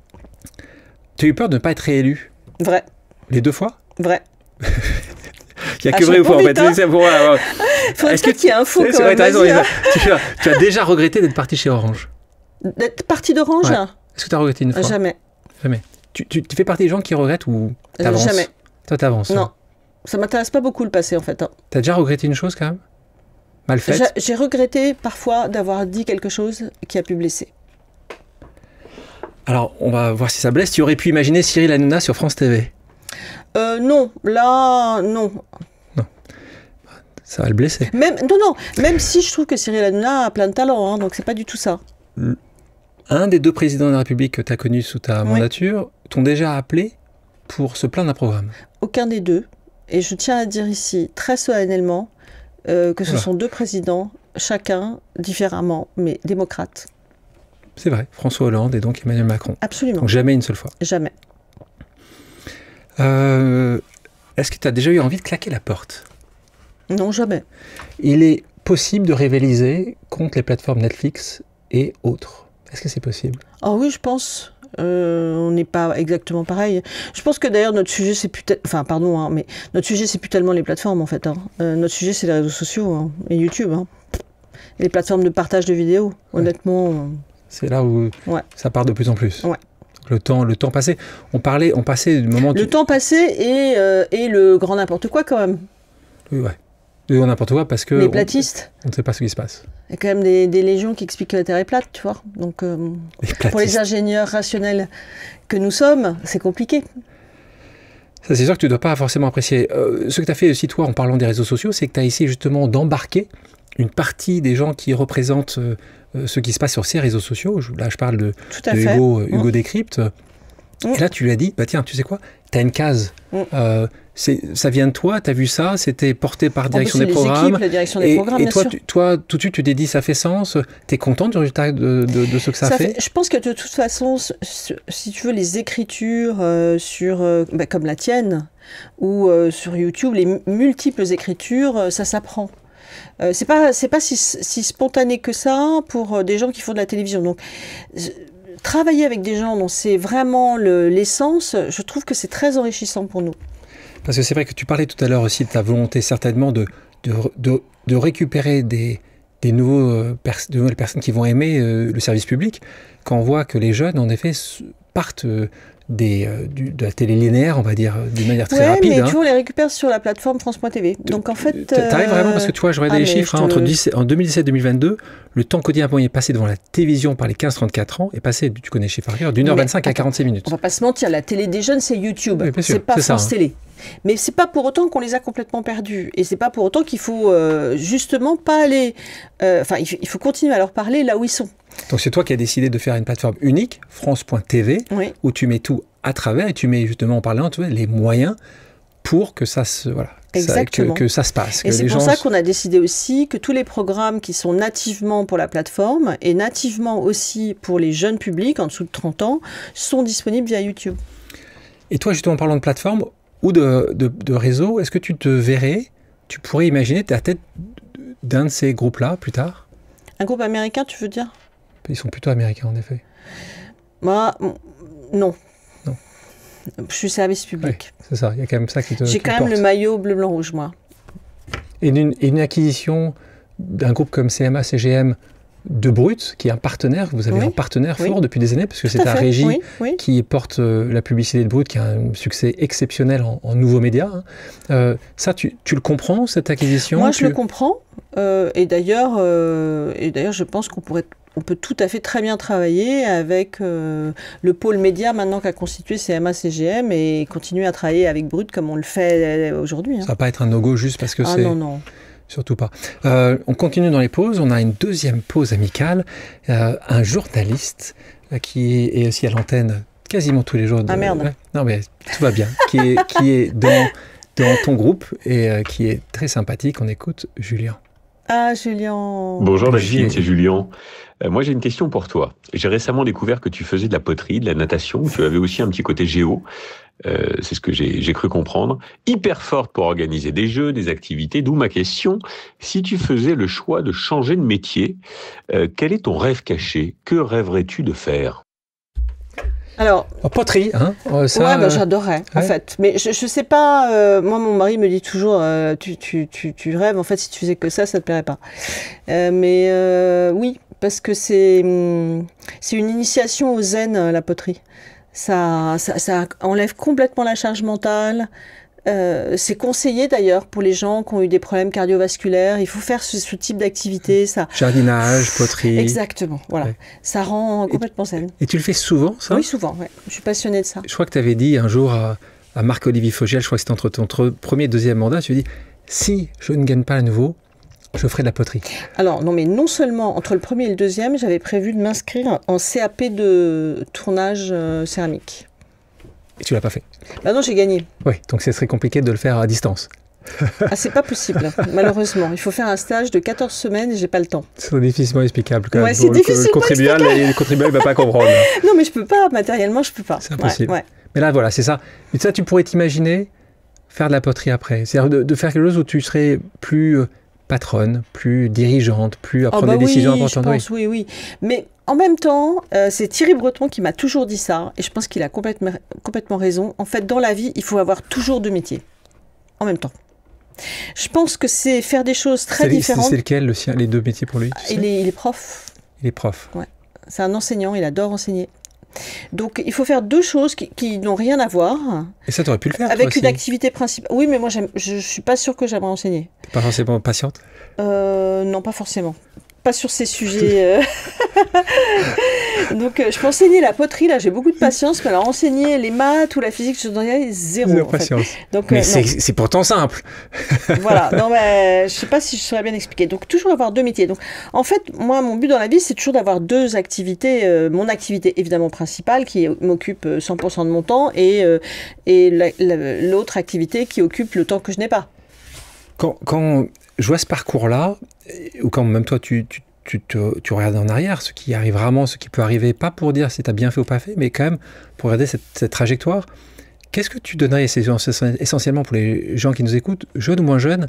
Tu as eu peur de ne pas être réélu? Vrai. Les 2 fois? Vrai. Il n'y a que vrai ou faux, en fait. Faudrait peut-être qu'il y ait un faux, quand même. T'as raison, tu as déjà regretté d'être parti chez Orange? D'être parti d'Orange? Ouais. Est-ce que tu as regretté une fois? Jamais. Jamais. Tu fais partie des gens qui regrettent ou t'avances? Jamais. Toi, t'avances? Non. Ça m'intéresse pas beaucoup le passé, en fait. T'as déjà regretté une chose, quand même? Mal faite? J'ai regretté, parfois, d'avoir dit quelque chose qui a pu blesser. Alors, on va voir si ça blesse. Tu aurais pu imaginer Cyril Hanouna sur France TV? Non. Là, non. Non. Ça va le blesser. Non. Même si je trouve que Cyril Hanouna a plein de talent, hein, donc c'est pas du tout ça. Un des 2 présidents de la République que tu as connus sous ta mandature t'ont déjà appelé pour se plaindre d'un programme? Aucun des 2. Et je tiens à dire ici, très solennellement, que ce sont 2 présidents, chacun différemment, mais démocrates. C'est vrai, François Hollande et donc Emmanuel Macron. Absolument. Donc jamais une seule fois. Jamais. Est-ce que tu as déjà eu envie de claquer la porte? Non, jamais. Il est possible de rivaliser contre les plateformes Netflix et autres. Est-ce que c'est possible? Oui, je pense. On n'est pas exactement pareil. Je pense que d'ailleurs notre sujet c'est plus mais notre sujet c'est plus tellement les plateformes en fait. Notre sujet c'est les réseaux sociaux et YouTube. Les plateformes de partage de vidéos. Honnêtement. C'est là où ça part de plus en plus. Ouais. Le temps passé. On passait du moment. Le temps passé et le grand n'importe quoi quand même. Oui, ouais. Le grand n'importe quoi parce que. Les platistes. On ne sait pas ce qui se passe. Il y a quand même des légions qui expliquent que la Terre est plate, tu vois. Donc, pour les ingénieurs rationnels que nous sommes, c'est compliqué. Ça, c'est sûr que tu ne dois pas forcément apprécier. Ce que tu as fait aussi, toi, en parlant des réseaux sociaux, c'est que tu as essayé justement d'embarquer une partie des gens qui représentent ce qui se passe sur ces réseaux sociaux. Là, je parle de Hugo Décrypte. Et là, tu lui as dit, tiens, tu sais quoi, tu as une case. Ça vient de toi, tu as vu ça, c'était porté par direction des programmes. Équipes, la direction des programmes, et toi, tout de suite, tu t'es dit, ça fait sens, tu es content du résultat de ce que ça fait? Je pense que de toute façon, si tu veux, les écritures comme la tienne, ou sur YouTube, les multiples écritures, ça s'apprend. C'est pas si spontané que ça pour des gens qui font de la télévision. Donc, travailler avec des gens dont c'est vraiment l'essence, je trouve que c'est très enrichissant pour nous. Parce que c'est vrai que tu parlais tout à l'heure aussi de ta volonté certainement de récupérer de nouvelles personnes qui vont aimer le service public. Quand on voit que les jeunes, en effet, partent de la télé linéaire, on va dire, d'une manière très rapide. Mais tu vois, on les récupère sur la plateforme France.tv. Donc en fait... T'arrives vraiment, parce que tu vois, je regardais les chiffres, en 2017 et 2022, le temps quotidien moyen passé devant la télévision par les 15-34 ans est passé, tu connais les chiffres par cœur, d'1h25 à 46 minutes. On va pas se mentir, la télé des jeunes, c'est YouTube. Oui, c'est pas France Télé. Mais c'est pas pour autant qu'on les a complètement perdus. Et c'est pas pour autant qu'il faut justement pas aller... il faut continuer à leur parler là où ils sont. Donc c'est toi qui as décidé de faire une plateforme unique, France.tv, où tu mets tout à travers et tu mets justement en parlant les moyens pour que ça se que ça se passe. Et c'est pour ça qu'on a décidé aussi que tous les programmes qui sont nativement pour la plateforme et nativement aussi pour les jeunes publics en dessous de 30 ans sont disponibles via YouTube. Et toi justement en parlant de plateforme ou de réseau, est-ce que tu pourrais imaginer à la tête d'un de ces groupes-là plus tard? Un groupe américain, tu veux dire? Ils sont plutôt américains, en effet. Moi, non. Je suis service public. Oui, c'est ça, il y a quand même ça qui te J'ai quand même le maillot bleu, blanc, rouge, moi. Et une acquisition d'un groupe comme CMA-CGM de Brut, qui est un partenaire, vous avez un partenaire fort depuis des années, parce que c'est ta régie qui porte la publicité de Brut, qui a un succès exceptionnel en nouveaux médias. Ça, tu le comprends, cette acquisition? Moi, je le comprends. Et d'ailleurs, je pense qu'on peut tout à fait très bien travailler avec le pôle média maintenant qu'a constitué CMA-CGM et continuer à travailler avec Brut comme on le fait aujourd'hui. Ça va pas être un no-go juste parce que c'est... Non. Surtout pas. On continue dans les pauses. On a une deuxième pause amicale. Un journaliste qui est aussi à l'antenne quasiment tous les jours. Ah merde. Ouais, non mais tout va bien. qui est dans ton groupe et qui est très sympathique. On écoute Julien. Ah Julien. Bonjour Delphine, c'est Julien. Moi j'ai une question pour toi. J'ai récemment découvert que tu faisais de la poterie, de la natation. Tu avais aussi un petit côté géo. C'est ce que j'ai cru comprendre. Hyper forte pour organiser des jeux, des activités. D'où ma question. Si tu faisais le choix de changer de métier, quel est ton rêve caché? Que rêverais-tu de faire? Alors, en poterie, hein ouais, bah, j'adorerais, en fait. Mais je sais pas, moi, mon mari me dit toujours, tu rêves, en fait, si tu faisais que ça te plairait pas. Oui, parce que c'est une initiation au zen, la poterie. Ça enlève complètement la charge mentale. C'est conseillé d'ailleurs pour les gens qui ont eu des problèmes cardiovasculaires. Il faut faire ce type d'activité. Jardinage, poterie. Exactement, voilà. Ouais. Ça rend complètement zen. Et tu le fais souvent, ça? Oui, souvent, ouais. Je suis passionnée de ça. Je crois que tu avais dit un jour à Marc-Olivier Fogiel, je crois que c'était entre ton premier et deuxième mandat, tu as dit, si je ne gagne pas à nouveau, je ferai de la poterie. Alors, non, mais non seulement entre le premier et le deuxième, j'avais prévu de m'inscrire en CAP de tournage céramique. Et tu l'as pas fait? Bah non, j'ai gagné. Oui, donc ce serait compliqué de le faire à distance. Ah, c'est pas possible, malheureusement. Il faut faire un stage de 14 semaines et j'ai pas le temps. C'est difficilement explicable. Quand ouais, c'est difficilement le contribuable, le contribuable ne va pas comprendre. Non, mais je peux pas, matériellement, je peux pas. C'est impossible. Ouais. Mais là, voilà, c'est ça. Mais ça, tu pourrais t'imaginer faire de la poterie après. C'est-à-dire de faire quelque chose où tu serais plus patronne, plus dirigeante, plus à prendre des décisions importantes. Je pense, oui. Mais en même temps, c'est Thierry Breton qui m'a toujours dit ça, et je pense qu'il a complètement raison. En fait, dans la vie, il faut avoir toujours deux métiers, en même temps. Je pense que c'est faire des choses très différentes. C'est lequel, le sien, les deux métiers pour lui? Il est prof. Il est prof. Ouais. C'est un enseignant, il adore enseigner. Donc, il faut faire deux choses qui n'ont rien à voir. Et ça, tu aurais pu le faire avec une activité principale. Oui, mais moi, je ne suis pas sûre que j'aimerais enseigner. T'es pas forcément patiente? Non, pas forcément. Pas sur ces sujets. Donc, je peux enseigner la poterie, là, j'ai beaucoup de patience, mais alors enseigner les maths ou la physique, je dirais zéro patience. Fait. Donc, mais c'est pourtant simple. Voilà, non, mais je sais pas si je saurais bien expliquer. Donc, toujours avoir deux métiers. Donc, en fait, moi, mon but dans la vie, c'est toujours d'avoir deux activités. Mon activité, évidemment, principale, qui m'occupe 100% de mon temps, et l'autre activité qui occupe le temps que je n'ai pas. Quand je vois ce parcours-là, ou quand même toi, tu regardes en arrière, ce qui arrive vraiment, ce qui peut arriver, pas pour dire si tu as bien fait ou pas fait, mais quand même pour regarder cette trajectoire, qu'est-ce que tu donnerais essentiellement pour les gens qui nous écoutent, jeunes ou moins jeunes,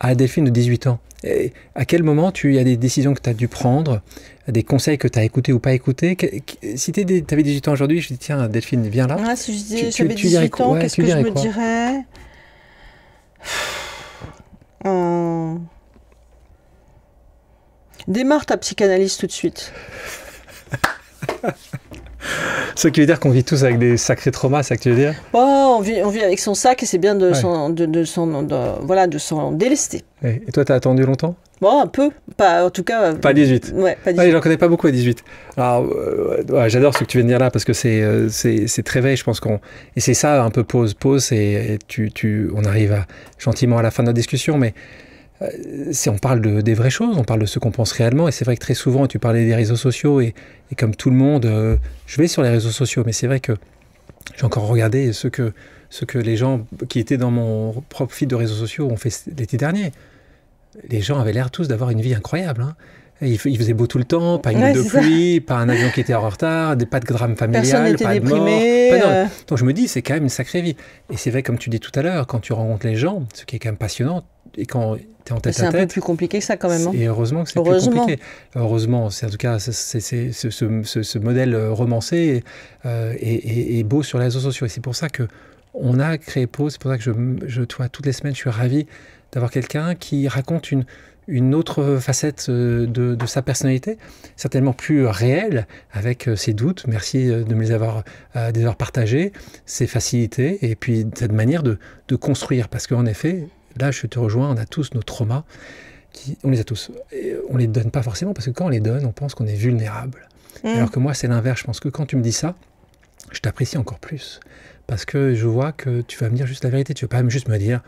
à Delphine de 18 ans? Et à quel moment il y a des décisions que tu as dû prendre, des conseils que tu as écoutés ou pas écoutés? Si tu avais 18 ans aujourd'hui, je dis tiens Delphine, viens là. Ah, si j'avais 18 ans, qu'est-ce que je me dirais? Démarre ta psychanalyse tout de suite. Ce qui veut dire qu'on vit tous avec des sacrés traumas, c'est ça que tu veux dire? Oh, on vit avec son sac et c'est bien de s'en délester. Et toi, t'as attendu longtemps? Bon, un peu. Pas, en tout cas... Pas 18. Ouais, pas 18. J'en connais pas beaucoup à 18. Alors, j'adore ce que tu viens de dire là parce que c'est très veille, je pense et c'est ça, un peu pause, on arrive gentiment à la fin de notre discussion, mais on parle des vraies choses, on parle de ce qu'on pense réellement, et c'est vrai que très souvent, tu parlais des réseaux sociaux, et comme tout le monde, je vais sur les réseaux sociaux, mais c'est vrai que j'ai encore regardé ce que les gens qui étaient dans mon propre feed de réseaux sociaux ont fait l'été dernier. Les gens avaient l'air tous d'avoir une vie incroyable, hein. Il faisait beau tout le temps, pas une goutte de pluie, pas un avion qui était en retard, pas de drame familial, pas de mort. Donc je me dis, c'est quand même une sacrée vie. Et c'est vrai, comme tu dis tout à l'heure, quand tu rencontres les gens, ce qui est quand même passionnant, et quand tu es en tête à tête... C'est un peu plus compliqué que ça quand même. Hein. Et heureusement que c'est plus compliqué. Heureusement, c'est en tout cas ce modèle romancé est beau sur les réseaux sociaux. Et c'est pour ça qu'on a créé Pause, c'est pour ça que toi, toutes les semaines, je suis ravi d'avoir quelqu'un qui raconte une autre facette de sa personnalité, certainement plus réelle, avec ses doutes. Merci de me les avoir partagés, ses facilités, et puis cette manière de construire. Parce qu'en effet, là, je te rejoins, on a tous nos traumas, on les a tous. Et on ne les donne pas forcément, parce que quand on les donne, on pense qu'on est vulnérable. Alors que moi, c'est l'inverse. Je pense que quand tu me dis ça, je t'apprécie encore plus. Parce que je vois que tu vas me dire juste la vérité. Tu ne vas pas juste me dire...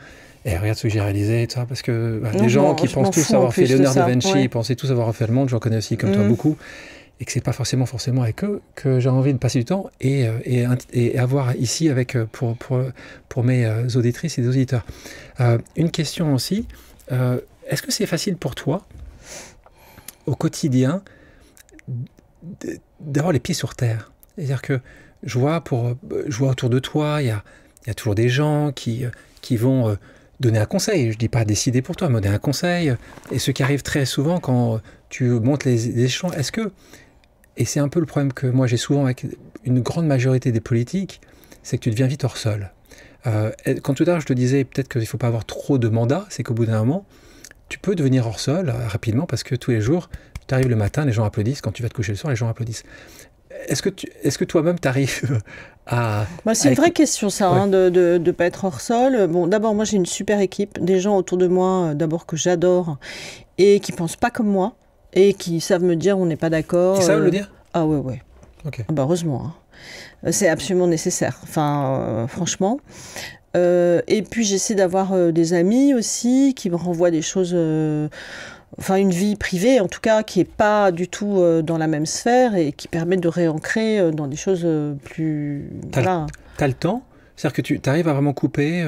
regarde ce que j'ai réalisé, tout ça, parce que les gens qui pensent tous avoir fait Léonard de Vinci, ils pensaient tous avoir refait le monde, j'en connais aussi comme toi beaucoup, et que c'est pas forcément avec eux que j'ai envie de passer du temps et avoir ici pour mes auditrices et auditeurs. Une question aussi, est-ce que c'est facile pour toi, au quotidien, d'avoir les pieds sur terre? C'est-à-dire que je vois autour de toi, il y a toujours des gens qui vont... donner un conseil, je ne dis pas décider pour toi, mais donner un conseil. Et ce qui arrive très souvent quand tu montes les échelons, est-ce que Et c'est un peu le problème que moi j'ai souvent avec une grande majorité des politiques, c'est que tu deviens vite hors sol. Quand tout à l'heure je te disais peut-être qu'il ne faut pas avoir trop de mandats, c'est qu'au bout d'un moment, tu peux devenir hors sol rapidement parce que tous les jours, tu arrives le matin, les gens applaudissent, quand tu vas te coucher le soir, les gens applaudissent. Est-ce que toi-même tu arrives à... C'est une vraie question ça, ouais. De ne pas être hors sol. Bon, d'abord moi j'ai une super équipe, des gens autour de moi d'abord que j'adore et qui ne pensent pas comme moi et qui savent me dire on n'est pas d'accord. Ils savent le dire ? Ah ouais. Okay. Ah bah heureusement. Hein. C'est absolument nécessaire, franchement. Et puis j'essaie d'avoir des amis aussi qui me renvoient des choses, une vie privée en tout cas, qui n'est pas du tout dans la même sphère et qui permet de réancrer dans des choses plus... T'as le temps ? C'est-à-dire que tu arrives à vraiment couper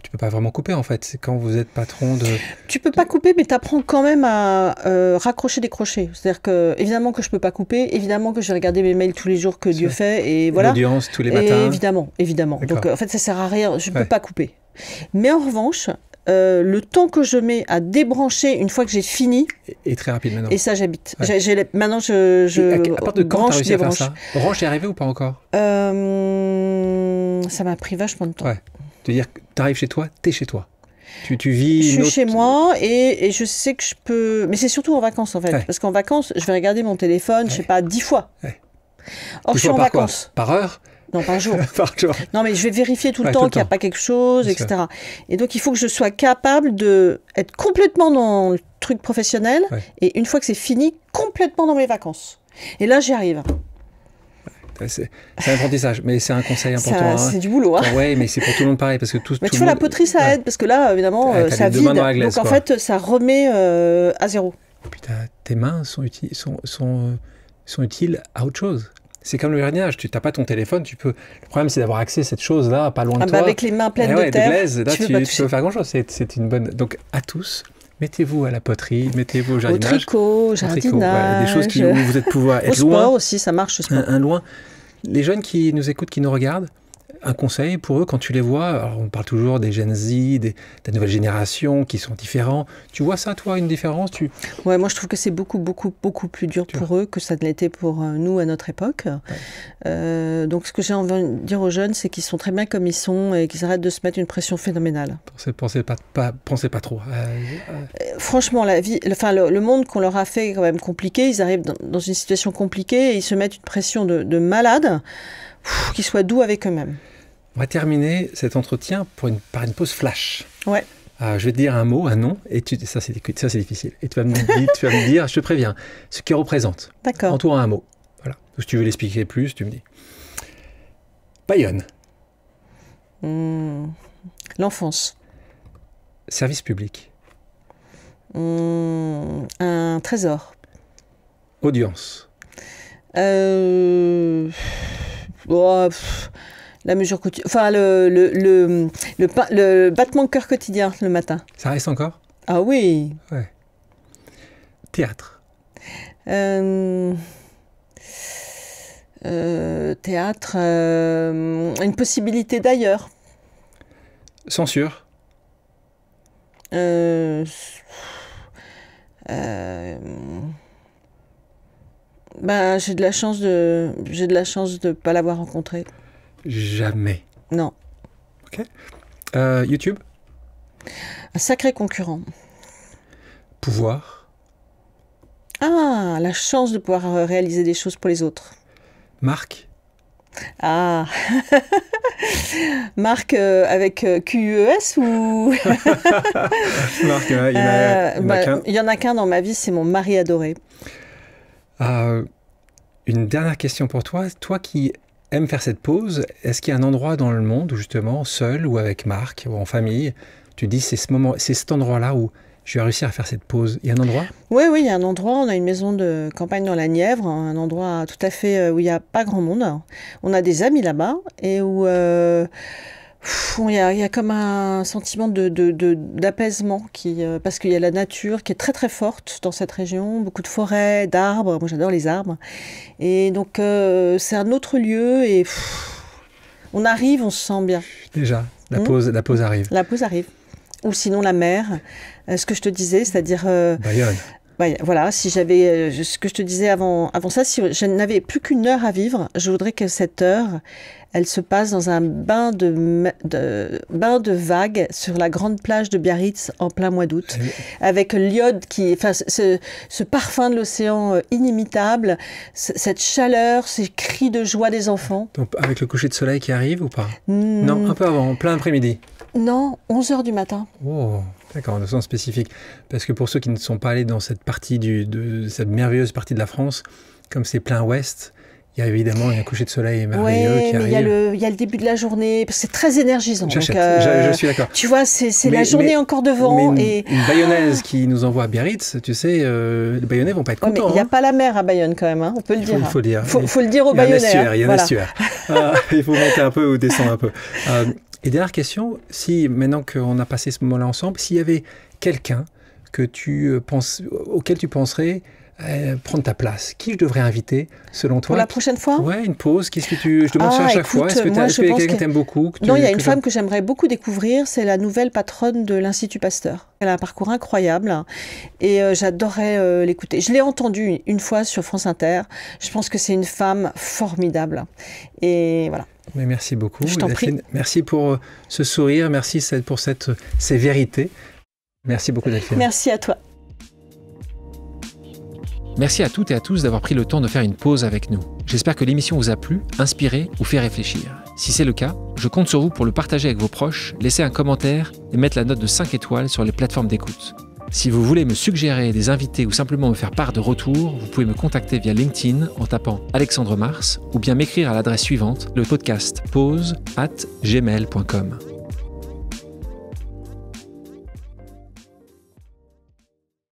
tu peux pas vraiment couper en fait, c'est quand vous êtes patron de... Tu peux pas couper, mais tu apprends quand même à raccrocher, décrocher. C'est-à-dire que, évidemment que je peux pas couper, évidemment que je vais regarder mes mails tous les jours que Dieu fait, et voilà. L'audience tous les matins. Et évidemment. Donc en fait, ça sert à rien, je peux pas couper. Mais en revanche, le temps que je mets à débrancher une fois que j'ai fini... Et très rapide maintenant. Et ça, j'habite. Ouais. Maintenant, je à part de quand tu as réussi à faire ça ? Orange, t'es arrivé ou pas encore ? Ça m'a pris vachement de temps. Ouais. C'est-à-dire que tu arrives chez toi, tu es chez toi. Tu vis... Je suis chez moi et je sais que je peux... Mais c'est surtout en vacances en fait. Ouais. Parce qu'en vacances, je vais regarder mon téléphone, je sais pas, 10 fois. Ouais. Or, je suis en vacances. Par heure ? Non, par jour. Par jour. Non, mais je vais vérifier tout le temps qu'il n'y a pas quelque chose, etc. Et donc, il faut que je sois capable d'être complètement dans le truc professionnel et une fois que c'est fini, complètement dans mes vacances. Et là, j'y arrive. C'est un apprentissage, mais c'est un conseil important. C'est du boulot. Hein. Oui, mais c'est pour tout le monde pareil. Parce que mais tu vois, la poterie, ça aide, parce que là, évidemment, ça vide. Donc, en fait, ça remet à zéro. Et puis, tes mains sont utiles à autre chose. C'est comme le jardinage, tu n'as pas ton téléphone, tu peux... Le problème, c'est d'avoir accès à cette chose-là, pas loin de toi. Avec les mains pleines de terre, glaise, là, tu peux faire grand-chose. C'est une bonne... Donc, à tous, mettez-vous à la poterie, mettez-vous au jardinage. Au tricot, au jardinage. Des choses où vous êtes pouvoir être loin. Au sport aussi, ça marche, le sport. Un loin. Les jeunes qui nous écoutent, qui nous regardent, un conseil pour eux, quand tu les vois, alors on parle toujours des Gen Z, de la nouvelle génération qui sont différents. Tu vois ça, toi, une différence Ouais, moi je trouve que c'est beaucoup plus dur pour eux que ça ne l'était pour nous à notre époque. Ouais. Donc ce que j'ai envie de dire aux jeunes, c'est qu'ils sont très bien comme ils sont et qu'ils arrêtent de se mettre une pression phénoménale. Pensez pas trop. Franchement, la vie, le monde qu'on leur a fait est quand même compliqué. Ils arrivent dans une situation compliquée et ils se mettent une pression de malade. Qu'ils soient doux avec eux-mêmes. On va terminer cet entretien par une pause flash. Ouais. Je vais te dire un mot, un nom, et ça c'est difficile. Et tu vas me dire, je te préviens, ce qui représente. D'accord. En toi un mot. Voilà. Si tu veux l'expliquer plus, tu me dis. Bayonne. L'enfance. Service public. Un trésor. Audience. La mesure quotidienne. Enfin, le battement de cœur quotidien le matin. Ça reste encore ? Ah oui. Ouais. Théâtre. Théâtre. Une possibilité d'ailleurs. Censure. J'ai de la chance de pas l'avoir rencontré. Jamais. Non. Ok. YouTube. Un sacré concurrent. Pouvoir. Ah, la chance de pouvoir réaliser des choses pour les autres. Marque. Ah. Marque avec QUES ou... Marque, il y en a qu'un dans ma vie, c'est mon mari adoré. Une dernière question pour toi. Toi qui aimes faire cette pause, est-ce qu'il y a un endroit dans le monde où justement, seul ou avec Marc ou en famille, tu dis c'est cet endroit-là où je vais réussir à faire cette pause. Il y a un endroit ? Oui, il y a un endroit. On a une maison de campagne dans la Nièvre, un endroit tout à fait où il n'y a pas grand monde. On a des amis là-bas et où il y a comme un sentiment d'apaisement parce qu'il y a la nature qui est très très forte dans cette région, beaucoup de forêts, d'arbres. Moi j'adore les arbres. Et donc c'est un autre lieu et on arrive, on se sent bien. Déjà, la pause arrive. La pause arrive. Ou sinon la mer, ce que je te disais, c'est-à-dire... Bayonne. Ouais, voilà, si j'avais, ce que je te disais avant ça, si je n'avais plus qu'une heure à vivre, je voudrais que cette heure, elle se passe dans un bain de vagues sur la grande plage de Biarritz en plein mois d'août, avec l'iode ce parfum de l'océan inimitable, cette chaleur, ces cris de joie des enfants. Donc, avec le coucher de soleil qui arrive ou pas? Non, un peu avant, plein après-midi. Non, 11h du matin. Oh, d'accord, de sens spécifique. Parce que pour ceux qui ne sont pas allés dans cette partie de cette merveilleuse partie de la France, comme c'est plein ouest, il y a évidemment un coucher de soleil merveilleux qui arrive. Il y a le début de la journée, c'est très énergisant. J'achète, je suis d'accord. Tu vois, c'est la journée encore devant. Une bayonnaise qui nous envoie à Biarritz, tu sais, les Bayonnais vont pas être contents. Il n'y a pas la mer à Bayonne quand même, hein, on peut le dire. Il faut le dire. Faut le dire aux Bayonnais. Il y a un estuaire. Il faut monter un peu ou descendre un peu. Et dernière question, si maintenant qu'on a passé ce moment-là ensemble, s'il y avait quelqu'un auquel tu penserais prendre ta place, qui je devrais inviter selon toi? Pour la prochaine fois? Ouais, une pause. Qu'est-ce que je demande ça à chaque fois? Est-ce que tu as quelqu'un que tu aimes beaucoup? Non, il y a une femme que j'aimerais beaucoup découvrir, c'est la nouvelle patronne de l'Institut Pasteur. Elle a un parcours incroyable et j'adorerais l'écouter. Je l'ai entendue une fois sur France Inter. Je pense que c'est une femme formidable. Et voilà. Mais merci beaucoup. Je t'en prie. Merci pour ce sourire, merci pour ces vérités. Merci beaucoup, Delphine. Merci à toi. Merci à toutes et à tous d'avoir pris le temps de faire une pause avec nous. J'espère que l'émission vous a plu, inspiré ou fait réfléchir. Si c'est le cas, je compte sur vous pour le partager avec vos proches, laisser un commentaire et mettre la note de 5 étoiles sur les plateformes d'écoute. Si vous voulez me suggérer des invités ou simplement me faire part de retours, vous pouvez me contacter via LinkedIn en tapant Alexandre Mars ou bien m'écrire à l'adresse suivante, le podcast pause@gmail.com.